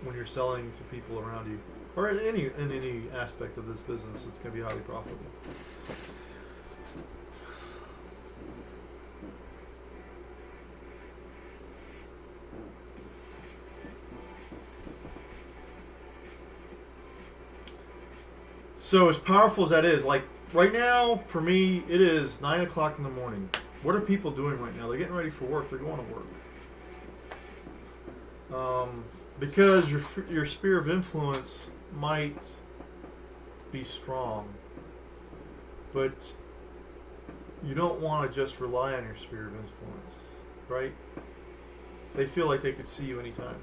When you're selling to people around you, or in any aspect of this business, it's going to be highly profitable. So as powerful as that is, like right now, for me, it is 9 o'clock in the morning. What are people doing right now? They're getting ready for work. They're going to work. Because your sphere of influence might be strong, but you don't want to just rely on your sphere of influence, right? They feel like they could see you anytime.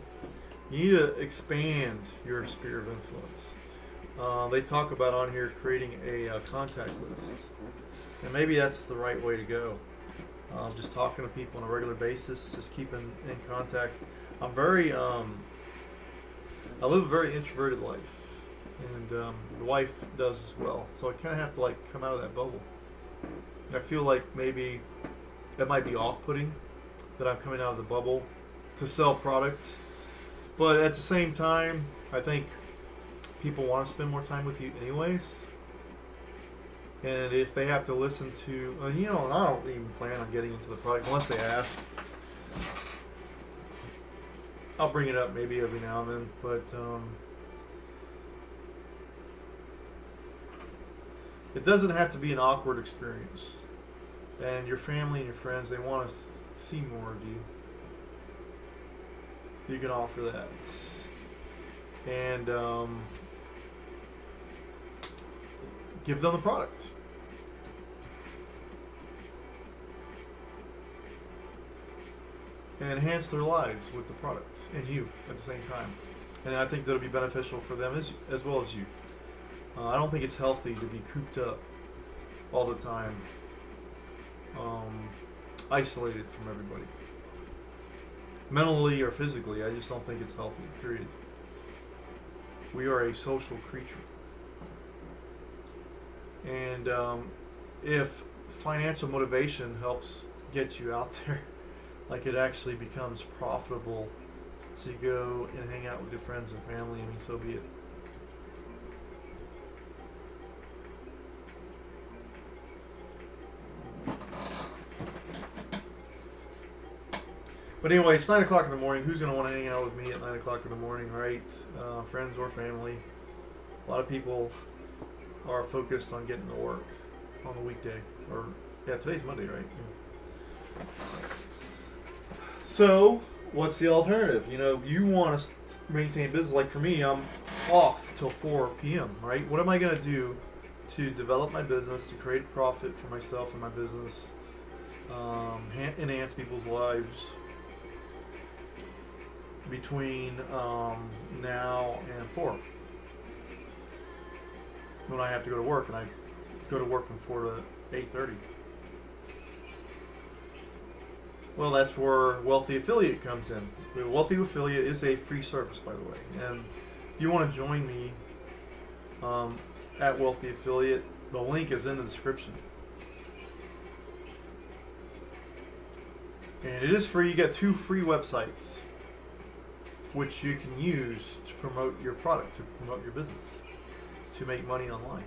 You need to expand your sphere of influence. They talk about on here creating a contact list, and maybe that's the right way to go. Just talking to people on a regular basis, just keeping in contact. I'm very, I live a very introverted life, and the wife does as well. So I kind of have to like come out of that bubble. I feel like maybe that might be off-putting that I'm coming out of the bubble to sell product, but at the same time, I think people want to spend more time with you anyways. And if they have to listen to, and I don't even plan on getting into the product unless they ask. I'll bring it up maybe every now and then, but it doesn't have to be an awkward experience. And your family and your friends, they want to see more of you. You can offer that. And give them the product. And enhance their lives with the product and you at the same time. And I think that'll be beneficial for them as well as you. I don't think it's healthy to be cooped up all the time, isolated from everybody. Mentally or physically, I just don't think it's healthy, period. We are a social creature. And if financial motivation helps get you out there, like it actually becomes profitable to go and hang out with your friends and family, I mean, so be it. But anyway, it's 9 o'clock in the morning. Who's going to want to hang out with me at 9 o'clock in the morning, right? Friends or family. A lot of people are focused on getting to work on the weekday. Or, yeah, today's Monday, right? Yeah. So, what's the alternative? You want to maintain business. Like for me, I'm off till 4 p.m., right? What am I going to do to develop my business, to create profit for myself and my business, enhance people's lives? between now and 4. When I have to go to work, and I go to work from 4 to 8:30. Well, that's where Wealthy Affiliate comes in. The Wealthy Affiliate is a free service, by the way. And if you want to join me at Wealthy Affiliate, the link is in the description. And it is free. You get 2 free websites, which you can use to promote your product, to promote your business, to make money online.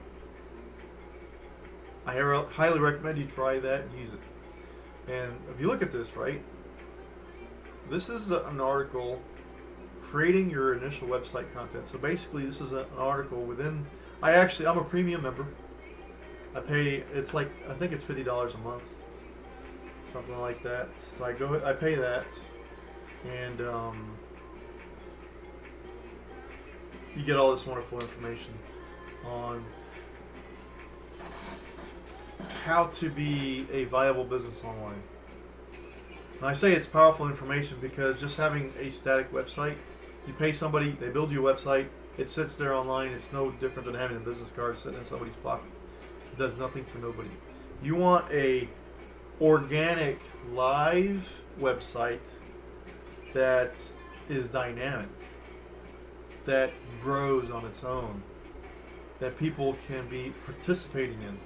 I highly recommend you try that and use it. And if you look at this, right, this is an article creating your initial website content. So basically, this is an article within. I'm a premium member. I pay. It's like, I think it's $50 a month, something like that. So I pay that, and you get all this wonderful information on how to be a viable business online. And I say it's powerful information because just having a static website, you pay somebody, they build you a website, it sits there online, it's no different than having a business card sitting in somebody's pocket. It does nothing for nobody. You want a organic, live website that is dynamic, that grows on its own, that people can be participating in.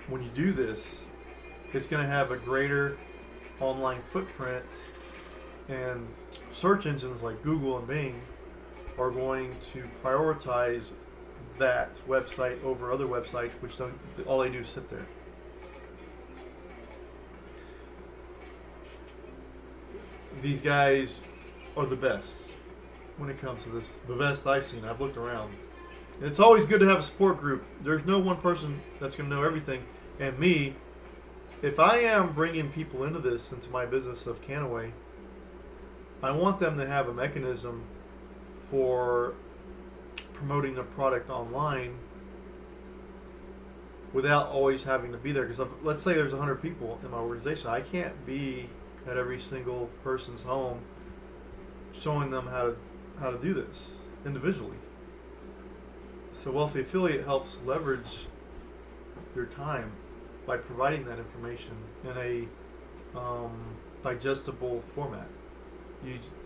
When you do this, it's going to have a greater online footprint, and search engines like Google and Bing are going to prioritize that website over other websites, which don't, all they do is sit there. These guys are the best when it comes to this. The best I've seen. I've looked around. And it's always good to have a support group. There's no one person that's going to know everything. And me, if I am bringing people into this, into my business of KannaWay, I want them to have a mechanism for promoting their product online without always having to be there. Because let's say there's 100 people in my organization. I can't be at every single person's home showing them how to do this individually. So Wealthy Affiliate helps leverage your time by providing that information in a digestible format.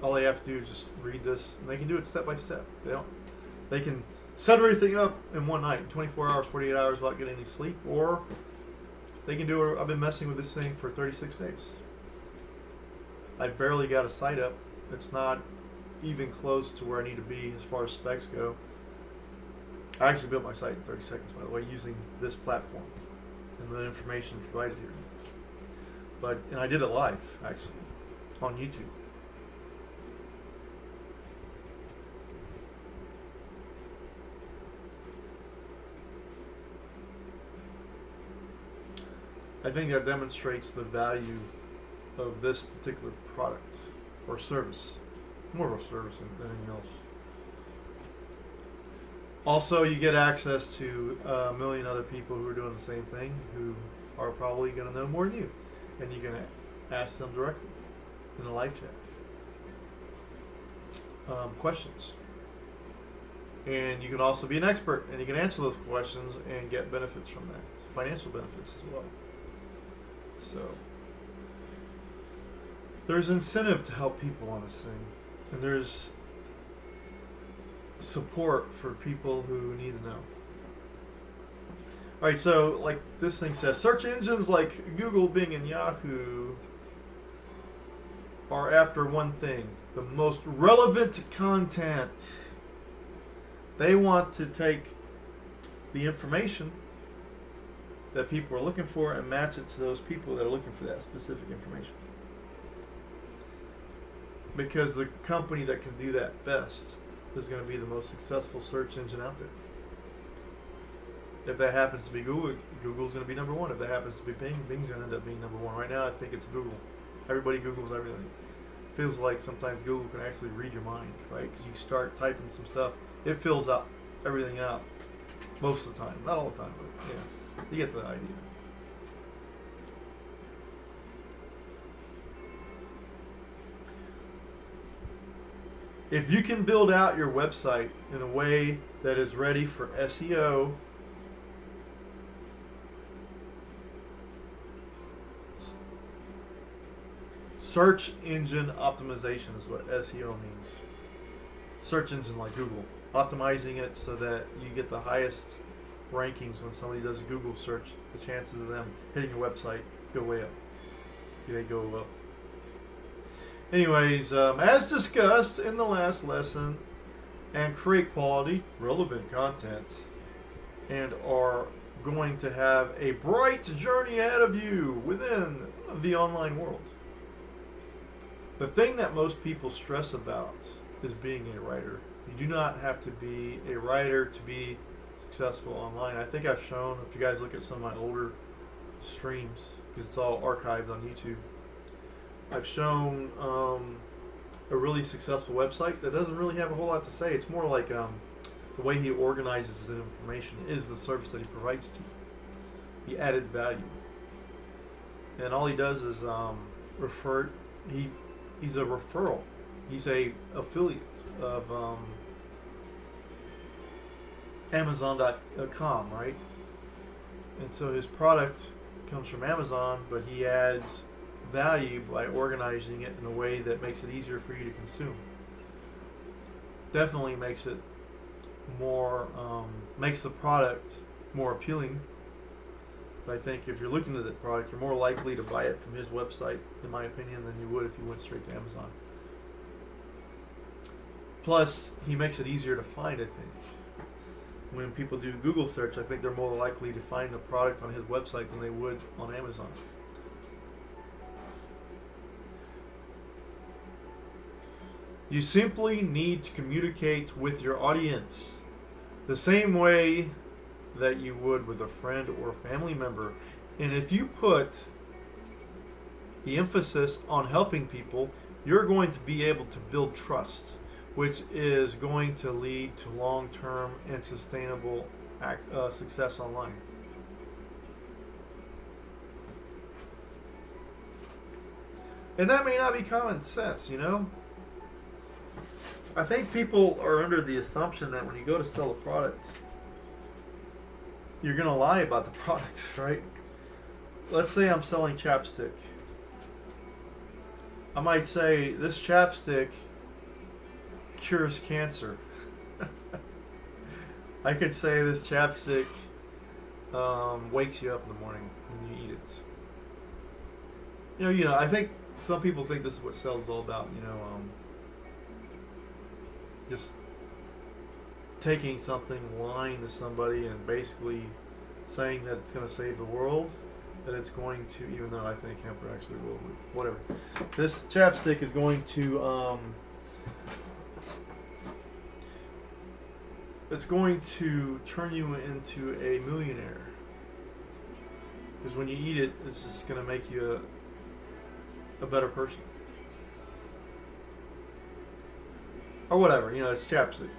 All they have to do is just read this, and they can do it step by step. They can set everything up in one night, 24 hours, 48 hours without getting any sleep, or they can do it. I've been messing with this thing for 36 days. I barely got a site up. It's not even close to where I need to be as far as specs go. I actually built my site in 30 seconds, by the way, using this platform and the information provided here. And I did it live, actually, on YouTube. I think that demonstrates the value of this particular product or service. More of a service than anything else. Also, you get access to a million other people who are doing the same thing, who are probably going to know more than you. And you can ask them directly in a live chat. Questions. And you can also be an expert, and you can answer those questions and get benefits from that. Financial benefits as well. So, there's incentive to help people on this thing. And there's support for people who need to know. Alright, so like this thing says, search engines like Google, Bing, and Yahoo are after one thing: the most relevant content. They want to take the information that people are looking for and match it to those people that are looking for that specific information. Because the company that can do that best is going to be the most successful search engine out there. If that happens to be Google, Google's going to be number one. If that happens to be Bing, Bing's going to end up being number one. Right now, I think it's Google. Everybody Googles everything. Feels like sometimes Google can actually read your mind, right? Because you start typing some stuff, it fills out everything out most of the time. Not all the time, but yeah, you get the idea. If you can build out your website in a way that is ready for SEO, search engine optimization is what SEO means. Search engine like Google. Optimizing it so that you get the highest rankings when somebody does a Google search. The chances of them hitting your website go way up. They go up. Anyways, as discussed in the last lesson, and create quality, relevant content, and are going to have a bright journey ahead of you within the online world. The thing that most people stress about is being a writer. You do not have to be a writer to be successful online. I think I've shown, if you guys look at some of my older streams, because it's all archived on YouTube, I've shown a really successful website that doesn't really have a whole lot to say. It's more like the way he organizes his information is the service that he provides to you. The added value. And all he does is refer. He's a referral. He's a affiliate of Amazon.com, right? And so his product comes from Amazon, but he adds value by organizing it in a way that makes it easier for you to consume. Definitely makes it more, makes the product more appealing. But I think if you're looking at that product, you're more likely to buy it from his website, in my opinion, than you would if you went straight to Amazon. Plus, he makes it easier to find, I think. When people do Google search, I think they're more likely to find the product on his website than they would on Amazon. You simply need to communicate with your audience the same way that you would with a friend or family member. And if you put the emphasis on helping people, you're going to be able to build trust, which is going to lead to long-term and sustainable success online. And that may not be common sense, you know? I think people are under the assumption that when you go to sell a product, you're going to lie about the product, right? Let's say I'm selling chapstick. I might say, this chapstick cures cancer. I could say this chapstick wakes you up in the morning when you eat it. You know, I think some people think this is what sales is all about, you know, just taking something, lying to somebody, and basically saying that it's going to save the world, that it's going to, even though I think hemp actually will, whatever. This chapstick is going to, it's going to turn you into a millionaire. Because when you eat it, it's just going to make you a better person. Or whatever, you know, it's chapstick.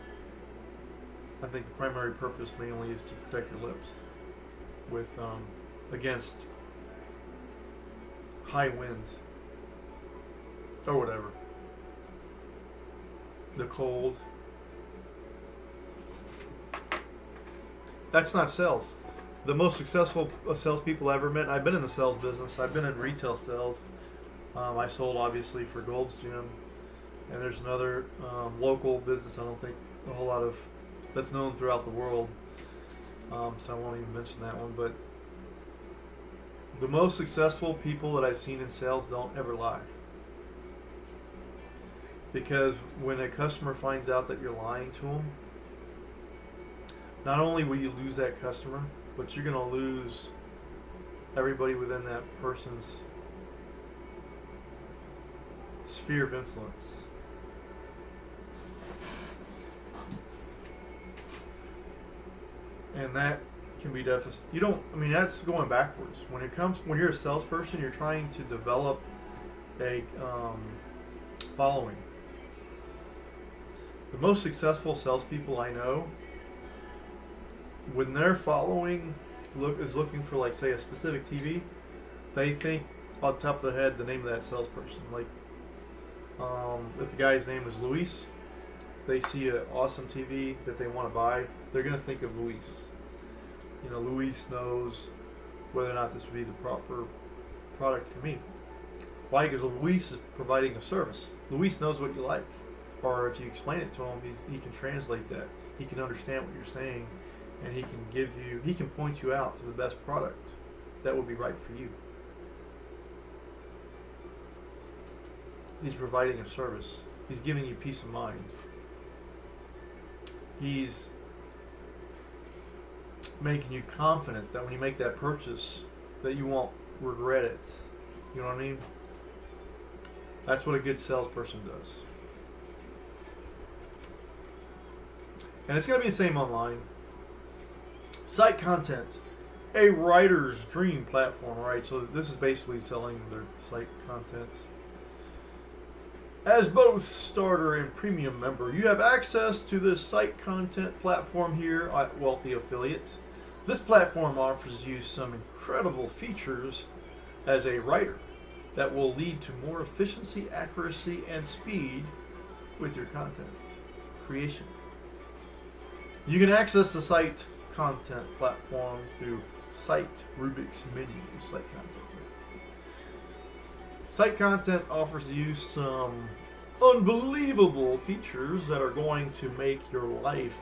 I think the primary purpose mainly is to protect your lips with against high wind or whatever, the cold. That's not sales. The most successful salespeople I ever met, I've been in the sales business, I've been in retail sales. I sold obviously for Gold's Gym, and there's another local business I don't think a whole lot of that's known throughout the world, so I won't even mention that one. But the most successful people that I've seen in sales don't ever lie, because when a customer finds out that you're lying to them, not only will you lose that customer, but you're going to lose everybody within that person's sphere of influence. And that can be deficit. You don't, I mean, that's going backwards. When you're a salesperson, you're trying to develop a following. The most successful salespeople I know, when their following is looking for, like, say, a specific TV, they think off the top of the head the name of that salesperson. Like, if the guy's name is Luis, they see an awesome TV that they want to buy, they're going to think of Luis. You know, Luis knows whether or not this would be the proper product for me. Why? Because Luis is providing a service. Luis knows what you like. Or if you explain it to him, he can translate that. He can understand what you're saying, and he can point you out to the best product that will be right for you. He's providing a service. He's giving you peace of mind. He's making you confident that when you make that purchase, that you won't regret it. You know what I mean? That's what a good salesperson does. And it's going to be the same online. Site content. A writer's dream platform, right? So this is basically selling their site content. As both starter and premium member, you have access to this site content platform here at Wealthy Affiliate. This platform offers you some incredible features as a writer that will lead to more efficiency, accuracy, and speed with your content creation. You can access the site content platform through Site Rubik's menu. Site content. Site content offers you some unbelievable features that are going to make your life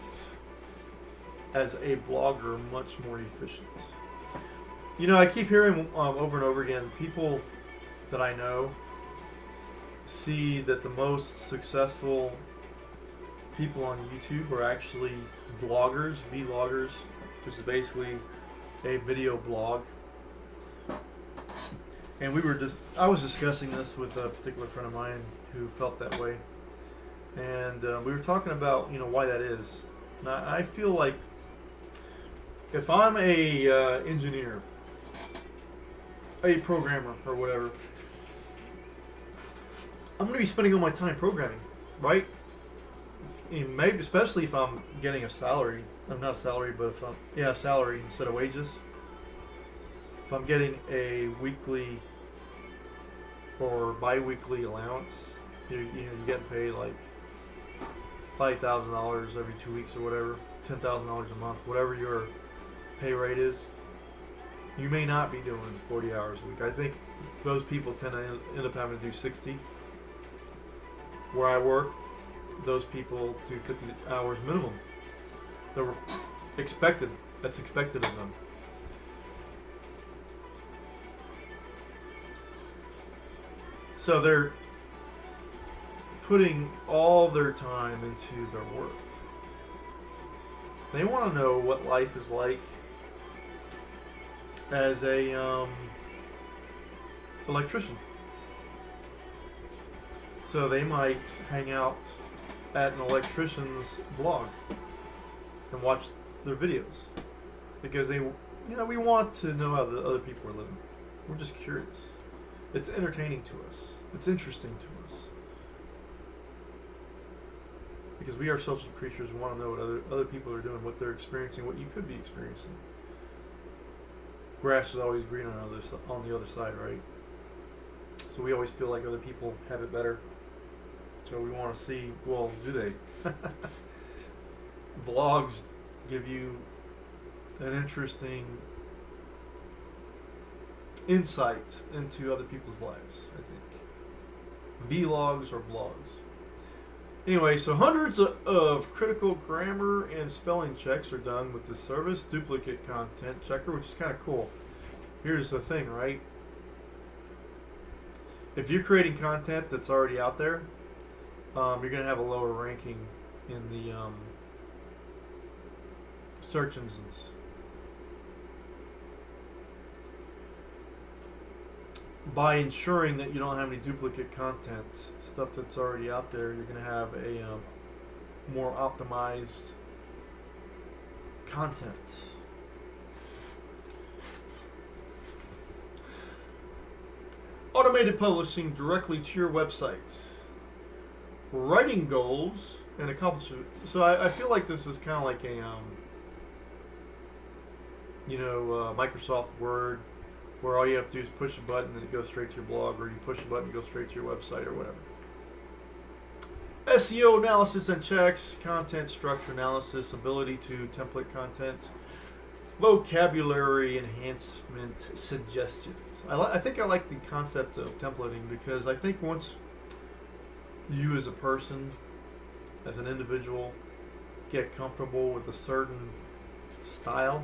as a blogger much more efficient. You know, I keep hearing over and over again, people that I know see that the most successful people on YouTube are actually vloggers, which is basically a video blog. And I was discussing this with a particular friend of mine who felt that way. And we were talking about, why that is. Now, I feel like if I'm a engineer, a programmer, or whatever, I'm going to be spending all my time programming, right? And maybe, especially if I'm getting a salary. I'm not a salary, but a salary instead of wages. If I'm getting a weekly or bi-weekly allowance, you're getting paid like $5,000 every 2 weeks or whatever, $10,000 a month, whatever your pay rate is. You may not be doing 40 hours a week. I think those people tend to end up having to do 60. Where I work, those people do 50 hours minimum. They're expected. That's expected of them. So they're putting all their time into their work. They want to know what life is like as a electrician. So they might hang out at an electrician's blog and watch their videos because we want to know how the other people are living. We're just curious. It's entertaining to us. It's interesting to us because we are social creatures. We want to know what other people are doing, what they're experiencing, what you could be experiencing. Grass is always green on the other side, right? So we always feel like other people have it better. So we want to see, well, do they? Vlogs give you an interesting insight into other people's lives, I think. Vlogs or blogs. Anyway, so hundreds of critical grammar and spelling checks are done with this service, duplicate content checker, which is kind of cool. Here's the thing, right? If you're creating content that's already out there, you're going to have a lower ranking in the search engines. By ensuring that you don't have any duplicate content, stuff that's already out there, you're going to have a more optimized content. Automated publishing directly to your website. Writing goals and accomplishment. So I feel like this is kind of like a, Microsoft Word, where all you have to do is push a button and it goes straight to your blog, or you push a button and it goes straight to your website or whatever. SEO analysis and checks, content structure analysis, ability to template content, vocabulary enhancement suggestions. I think I like the concept of templating because I think once you as a person, as an individual, get comfortable with a certain style,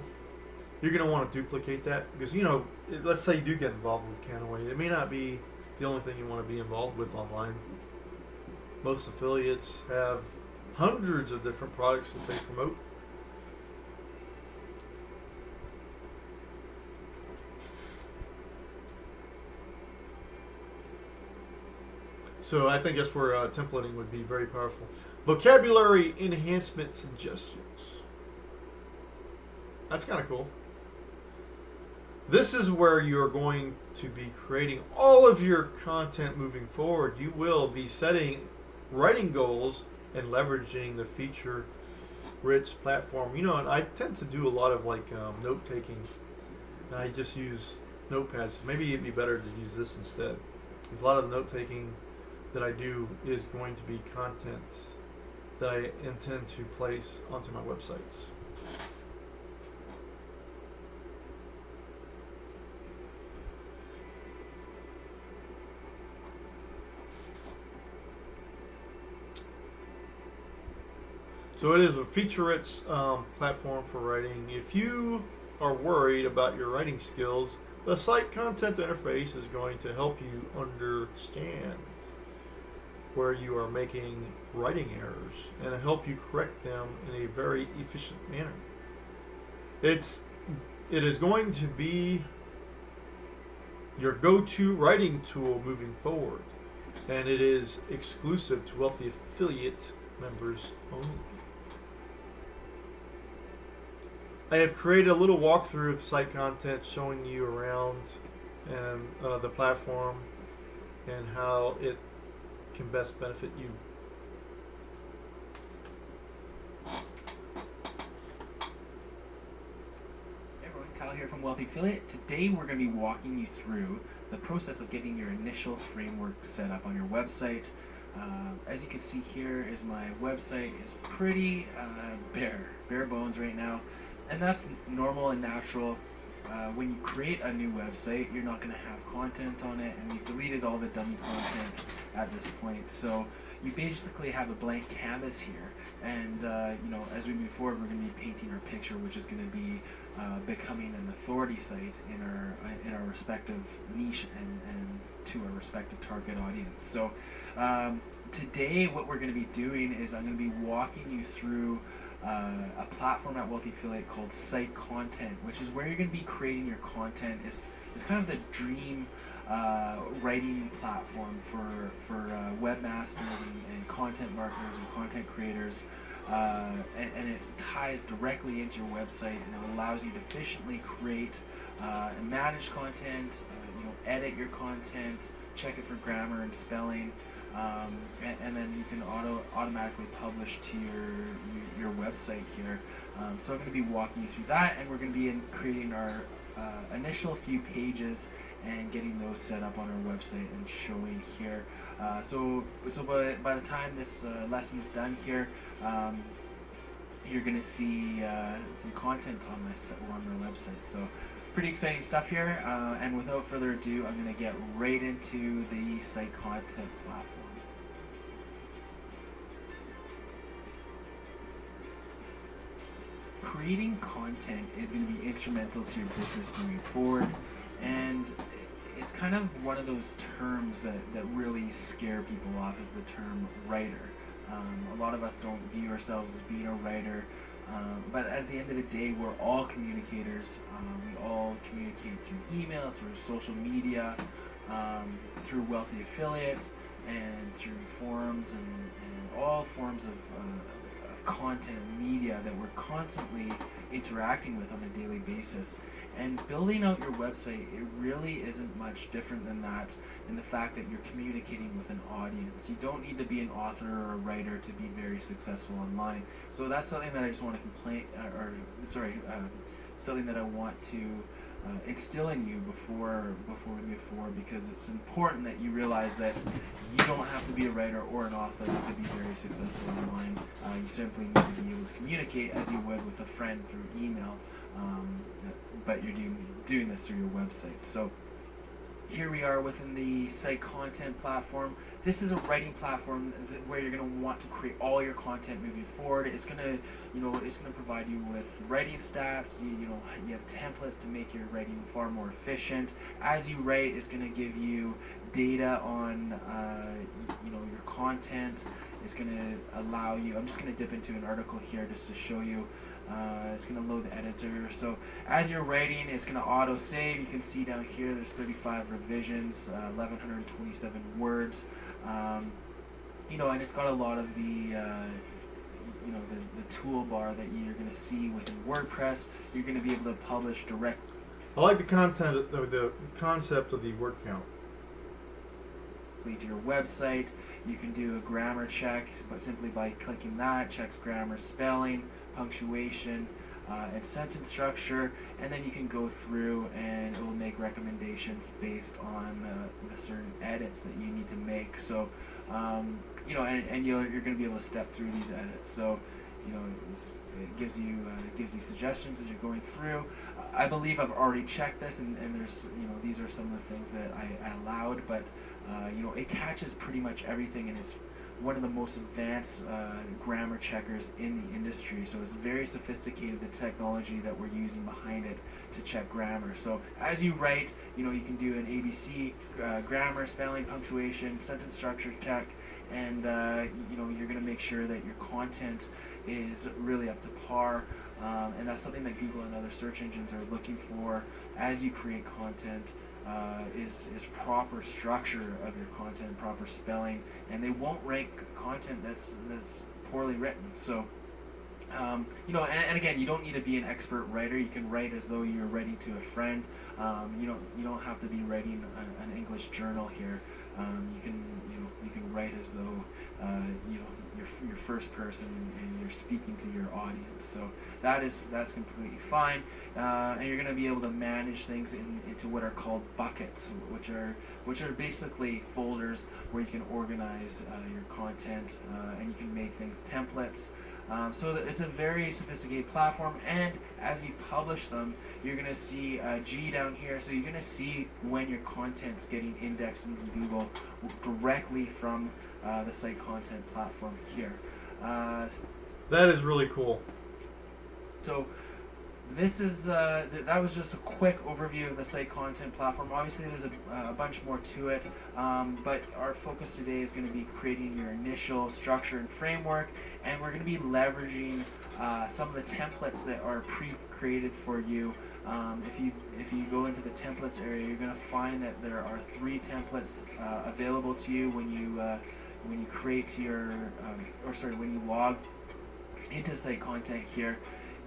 you're going to want to duplicate that because, you know, let's say you do get involved with KannaWay. It may not be the only thing you want to be involved with online. Most affiliates have hundreds of different products that they promote. So I think that's where templating would be very powerful. Vocabulary enhancement suggestions. That's kind of cool. This is where you're going to be creating all of your content moving forward. You will be setting writing goals and leveraging the feature-rich platform. You know, and I tend to do a lot of like note-taking. And I just use notepads. Maybe it'd be better to use this instead. Because a lot of the note-taking that I do is going to be content that I intend to place onto my websites. So it is a feature-rich platform for writing. If you are worried about your writing skills, the site content interface is going to help you understand where you are making writing errors and help you correct them in a very efficient manner. It is going to be your go-to writing tool moving forward, and it is exclusive to Wealthy Affiliate members only. I have created a little walkthrough of site content showing you around and the platform and how it can best benefit you. Hey everyone, Kyle here from Wealthy Affiliate. Today we're going to be walking you through the process of getting your initial framework set up on your website. As you can see here is my website is pretty bare bones right now, and that's normal and natural. When you create a new website, you're not going to have content on it, and we've deleted all the dummy content at this point. So you basically have a blank canvas here, and you know, as we move forward, we're going to be painting our picture, which is going to be becoming an authority site in our respective niche and to our respective target audience. So today, what we're going to be doing is I'm going to be walking you through a platform at Wealthy Affiliate called Site Content, which is where you're going to be creating your content. It's kind of the dream writing platform for webmasters and content marketers and content creators, and it ties directly into your website, and it allows you to efficiently create and manage content, you know, edit your content, check it for grammar and spelling. And then you can automatically publish to your website here. So I'm going to be walking you through that, and we're going to be creating our initial few pages and getting those set up on our website and showing here. So by the time this lesson is done here, you're going to see some content on my website. So pretty exciting stuff here. And without further ado, I'm going to get right into the Site Content platform. Creating content is going to be instrumental to your business moving forward, and it's kind of one of those terms that really scare people off, is the term writer. A lot of us don't view ourselves as being a writer, but at the end of the day, we're all communicators. We all communicate through email, through social media, through Wealthy Affiliates, and through forums and all forms of content and media that we're constantly interacting with on a daily basis. And building out your website, it really isn't much different than that, in the fact that you're communicating with an audience. You don't need to be an author or a writer to be very successful online. So that's something that I just want to something that I want to instill in you before we move forward, because it's important that you realize that you don't have to be a writer or an author to be very successful online. You simply need to be able to communicate as you would with a friend through email, but you're doing this through your website. So here we are within the site content platform. This is a writing platform where you're going to want to create all your content moving forward. It's going to, it's going to provide you with writing stats. You have templates to make your writing far more efficient. As you write, it's going to give you data on, your content. It's going to allow you. I'm just going to dip into an article here just to show you. It's going to load the editor. So as you're writing, it's going to auto save. You can see down here there's 35 revisions, 1127 words. And it's got a lot of the toolbar that you're going to see within WordPress. You're going to be able to publish direct. I like the concept of the word count. To your website. You can do a grammar check, but simply by clicking that, checks grammar, spelling, punctuation, and sentence structure, and then you can go through and it will make recommendations based on the certain edits that you need to make. So, you're going to be able to step through these edits. So, it gives you suggestions as you're going through. I believe I've already checked this, and there's these are some of the things that I allowed, but it catches pretty much everything, and it's one of the most advanced grammar checkers in the industry. So it's very sophisticated, the technology that we're using behind it to check grammar. So as you write, you can do an ABC, grammar, spelling, punctuation, sentence structure check, and you're going to make sure that your content is really up to par. And that's something that Google and other search engines are looking for as you create content. Is proper structure of your content, proper spelling, and they won't rank content that's poorly written. So, and again, you don't need to be an expert writer. You can write as though you're writing to a friend. You don't have to be writing an English journal here. You can write as though you're first person and you're speaking to your audience. So that's completely fine, and you're going to be able to manage things into what are called buckets, which are basically folders where you can organize your content, and you can make things templates. So it's a very sophisticated platform, and as you publish them, you're going to see G down here. So you're going to see when your content's getting indexed into Google directly from the site content platform here. That is really cool. So this is that was just a quick overview of the site content platform. Obviously, there's a bunch more to it, but our focus today is going to be creating your initial structure and framework, and we're going to be leveraging some of the templates that are pre-created for you. If you go into the templates area, you're going to find that there are 3 templates available to you when you create when you log into site content here.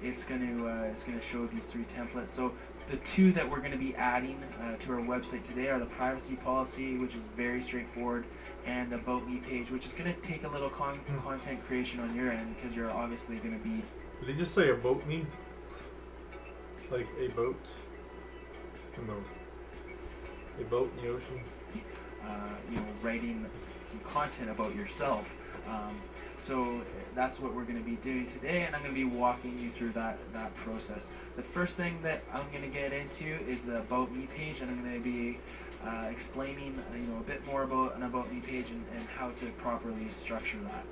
It's going to show these 3 templates. So the 2 that we're going to be adding to our website today are the privacy policy, which is very straightforward, and the About Me page, which is going to take a little content creation on your end, because you're obviously going to be. Did he just say about me? Like a boat? No. A boat in the ocean? Writing some content about yourself. So that's what we're going to be doing today, and I'm going to be walking you through that process. The first thing that I'm going to get into is the About Me page, and I'm going to be explaining a bit more about an About Me page and how to properly structure that.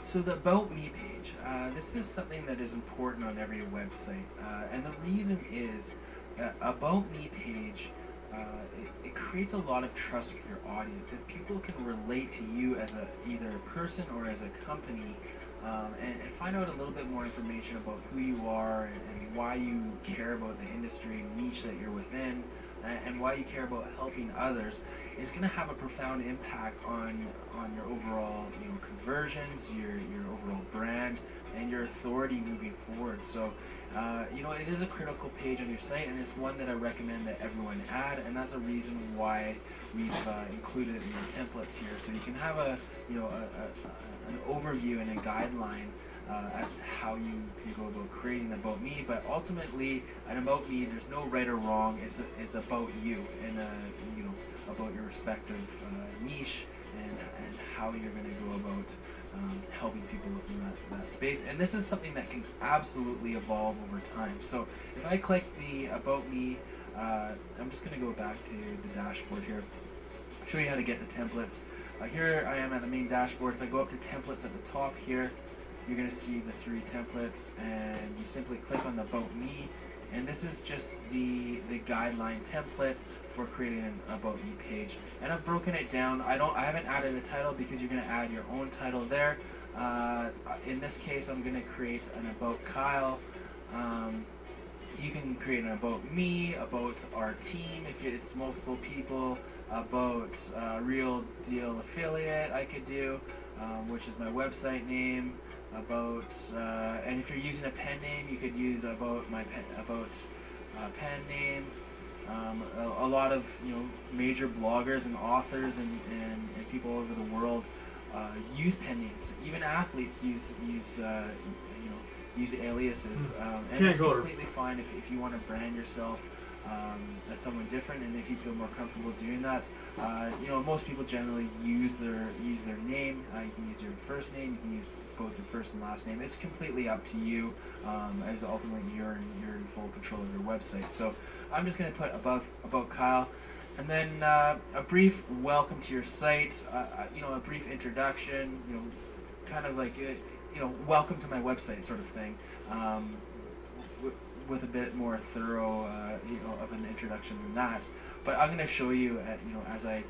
So the About Me page, this is something that is important on every website, and the reason is About Me page, it creates a lot of trust with your audience. If people can relate to you as either a person or as a company, and find out a little bit more information about who you are and why you care about the industry and niche that you're within, and why you care about helping others, is going to have a profound impact on your overall conversions, your overall brand, and your authority moving forward. So it is a critical page on your site, and it's one that I recommend that everyone add, and that's a reason why we've included it in your templates here, so you can have an overview and a guideline as to how you can go about creating an About Me. But ultimately, an About Me, there's no right or wrong. It's about you and you know, about your respective niche and how you're going to go about helping people within that space. And this is something that can absolutely evolve over time. So if I click the About Me, I'm just going to go back to the dashboard here, show you how to get the templates. Here I am at the main dashboard. If I go up to templates at the top here, you're going to see the 3 templates, and you simply click on the About Me, and this is just the guideline template for creating an About Me page. And I've broken it down. I haven't added a title because you're going to add your own title there. In this case, I'm going to create an About Kyle. You can create an About Me, about our team if it's multiple people, about Real Deal Affiliate I could do, which is my website name, about, and if you're using a pen name, you could use about my pen name. A lot of major bloggers and authors and people all over the world use pen names. Even athletes use aliases, and it's CannCoder. completely fine if you want to brand yourself as someone different, and if you feel more comfortable doing that. Most people generally use their name. You can use your first name. You can use both your first and last name. It's completely up to you, as ultimately you're in full control of your website. So I'm just going to put about Kyle, and then a brief welcome to your site. A brief introduction. Kind of like welcome to my website sort of thing. With a bit more thorough, of an introduction than that. But I'm going to show you, as I.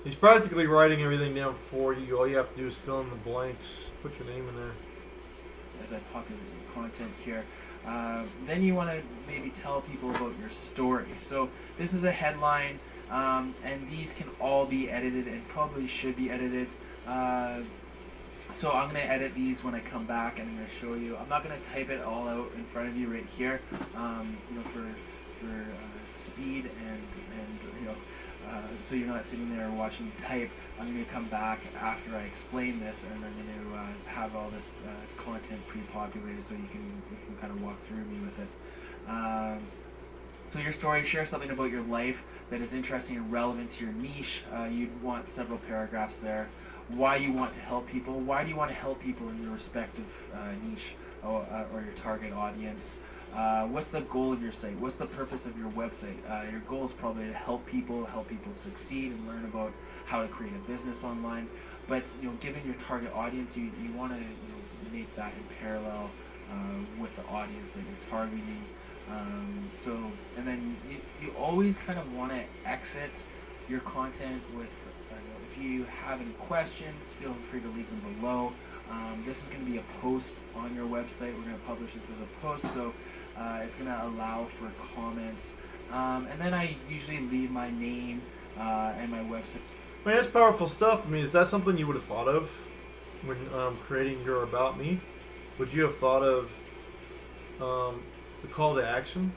He's practically writing everything down for you. All you have to do is fill in the blanks, put your name in there. As I populate the content here, then you want to maybe tell people about your story. So this is a headline, and these can all be edited and probably should be edited. So I'm going to edit these when I come back, and I'm going to show you. I'm not going to type it all out in front of you right here, for speed and so you're not sitting there watching me type. I'm going to come back after I explain this, and I'm going to have all this content pre-populated so you can kind of walk through me with it. So your story, share something about your life that is interesting and relevant to your niche. You'd want several paragraphs there. Why you want to help people. Why do you want to help people in your respective niche or your target audience? What's the goal of your site? What's the purpose of your website? Your goal is probably to help people succeed and learn about how to create a business online. But given your target audience, you want to make that in parallel with the audience that you're targeting. And then you always kind of want to exit your content with. If you have any questions, feel free to leave them below. This is going to be a post on your website. We're going to publish this as a post, so it's going to allow for comments. And then I usually leave my name and my website. Man, that's powerful stuff. I mean, is that something you would have thought of when creating your About Me? Would you have thought of the call to action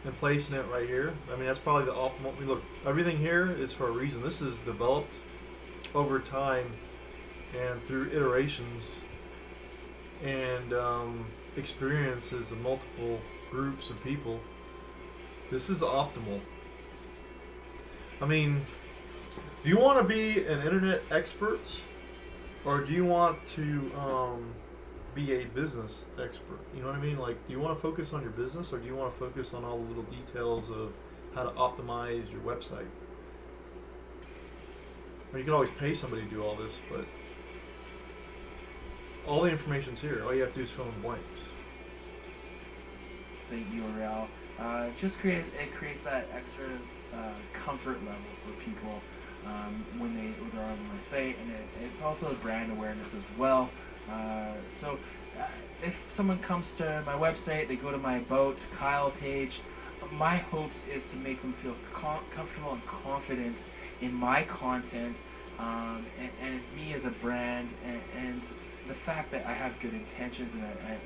and placing it right here? I mean, that's probably the optimal. I mean, look, everything here is for a reason. This is developed over time and through iterations and experiences of multiple groups of people. This is optimal. I mean, do you want to be an internet expert, or do you want to be a business expert? You know what I mean? Like, do you want to focus on your business, or do you want to focus on all the little details of how to optimize your website? You can always pay somebody to do all this, but all the information's here. All you have to do is fill in blanks. The URL just creates that extra comfort level for people when they're on my site, and it's also a brand awareness as well. So if someone comes to my website, they go to my About Kyle page. My hopes is to make them feel comfortable and confident in my content, and me as a brand, and the fact that I have good intentions, and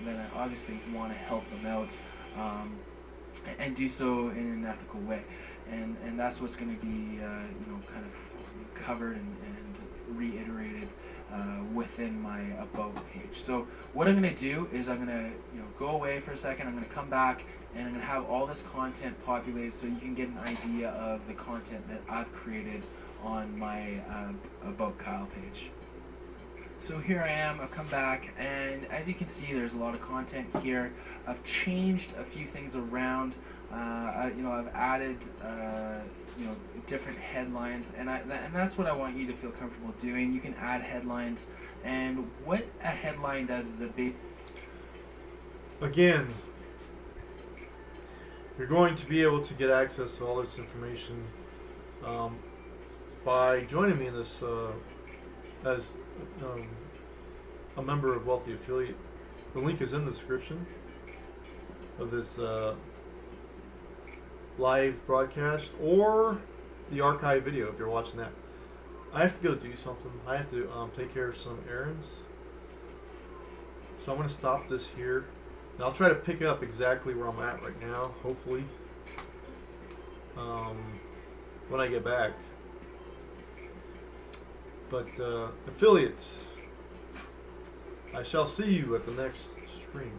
that I obviously want to help them out, and do so in an ethical way, and that's what's going to be kind of covered and reiterated within my About page. So what I'm going to do is I'm going to go away for a second. I'm going to come back and I'm going to have all this content populated so you can get an idea of the content that I've created on my About Kyle page. So here I am, I've come back, and as you can see, there's a lot of content here. I've changed a few things around. I've added different headlines, and that's what I want you to feel comfortable doing. You can add headlines, and what a headline does is Again, you're going to be able to get access to all this information by joining me in this as a member of Wealthy Affiliate. The link is in the description of this live broadcast or the archive video if you're watching that. I have to go do something. I have to take care of some errands. So I'm going to stop this here. And I'll try to pick up exactly where I'm at right now, hopefully, when I get back. But affiliates, I shall see you at the next stream.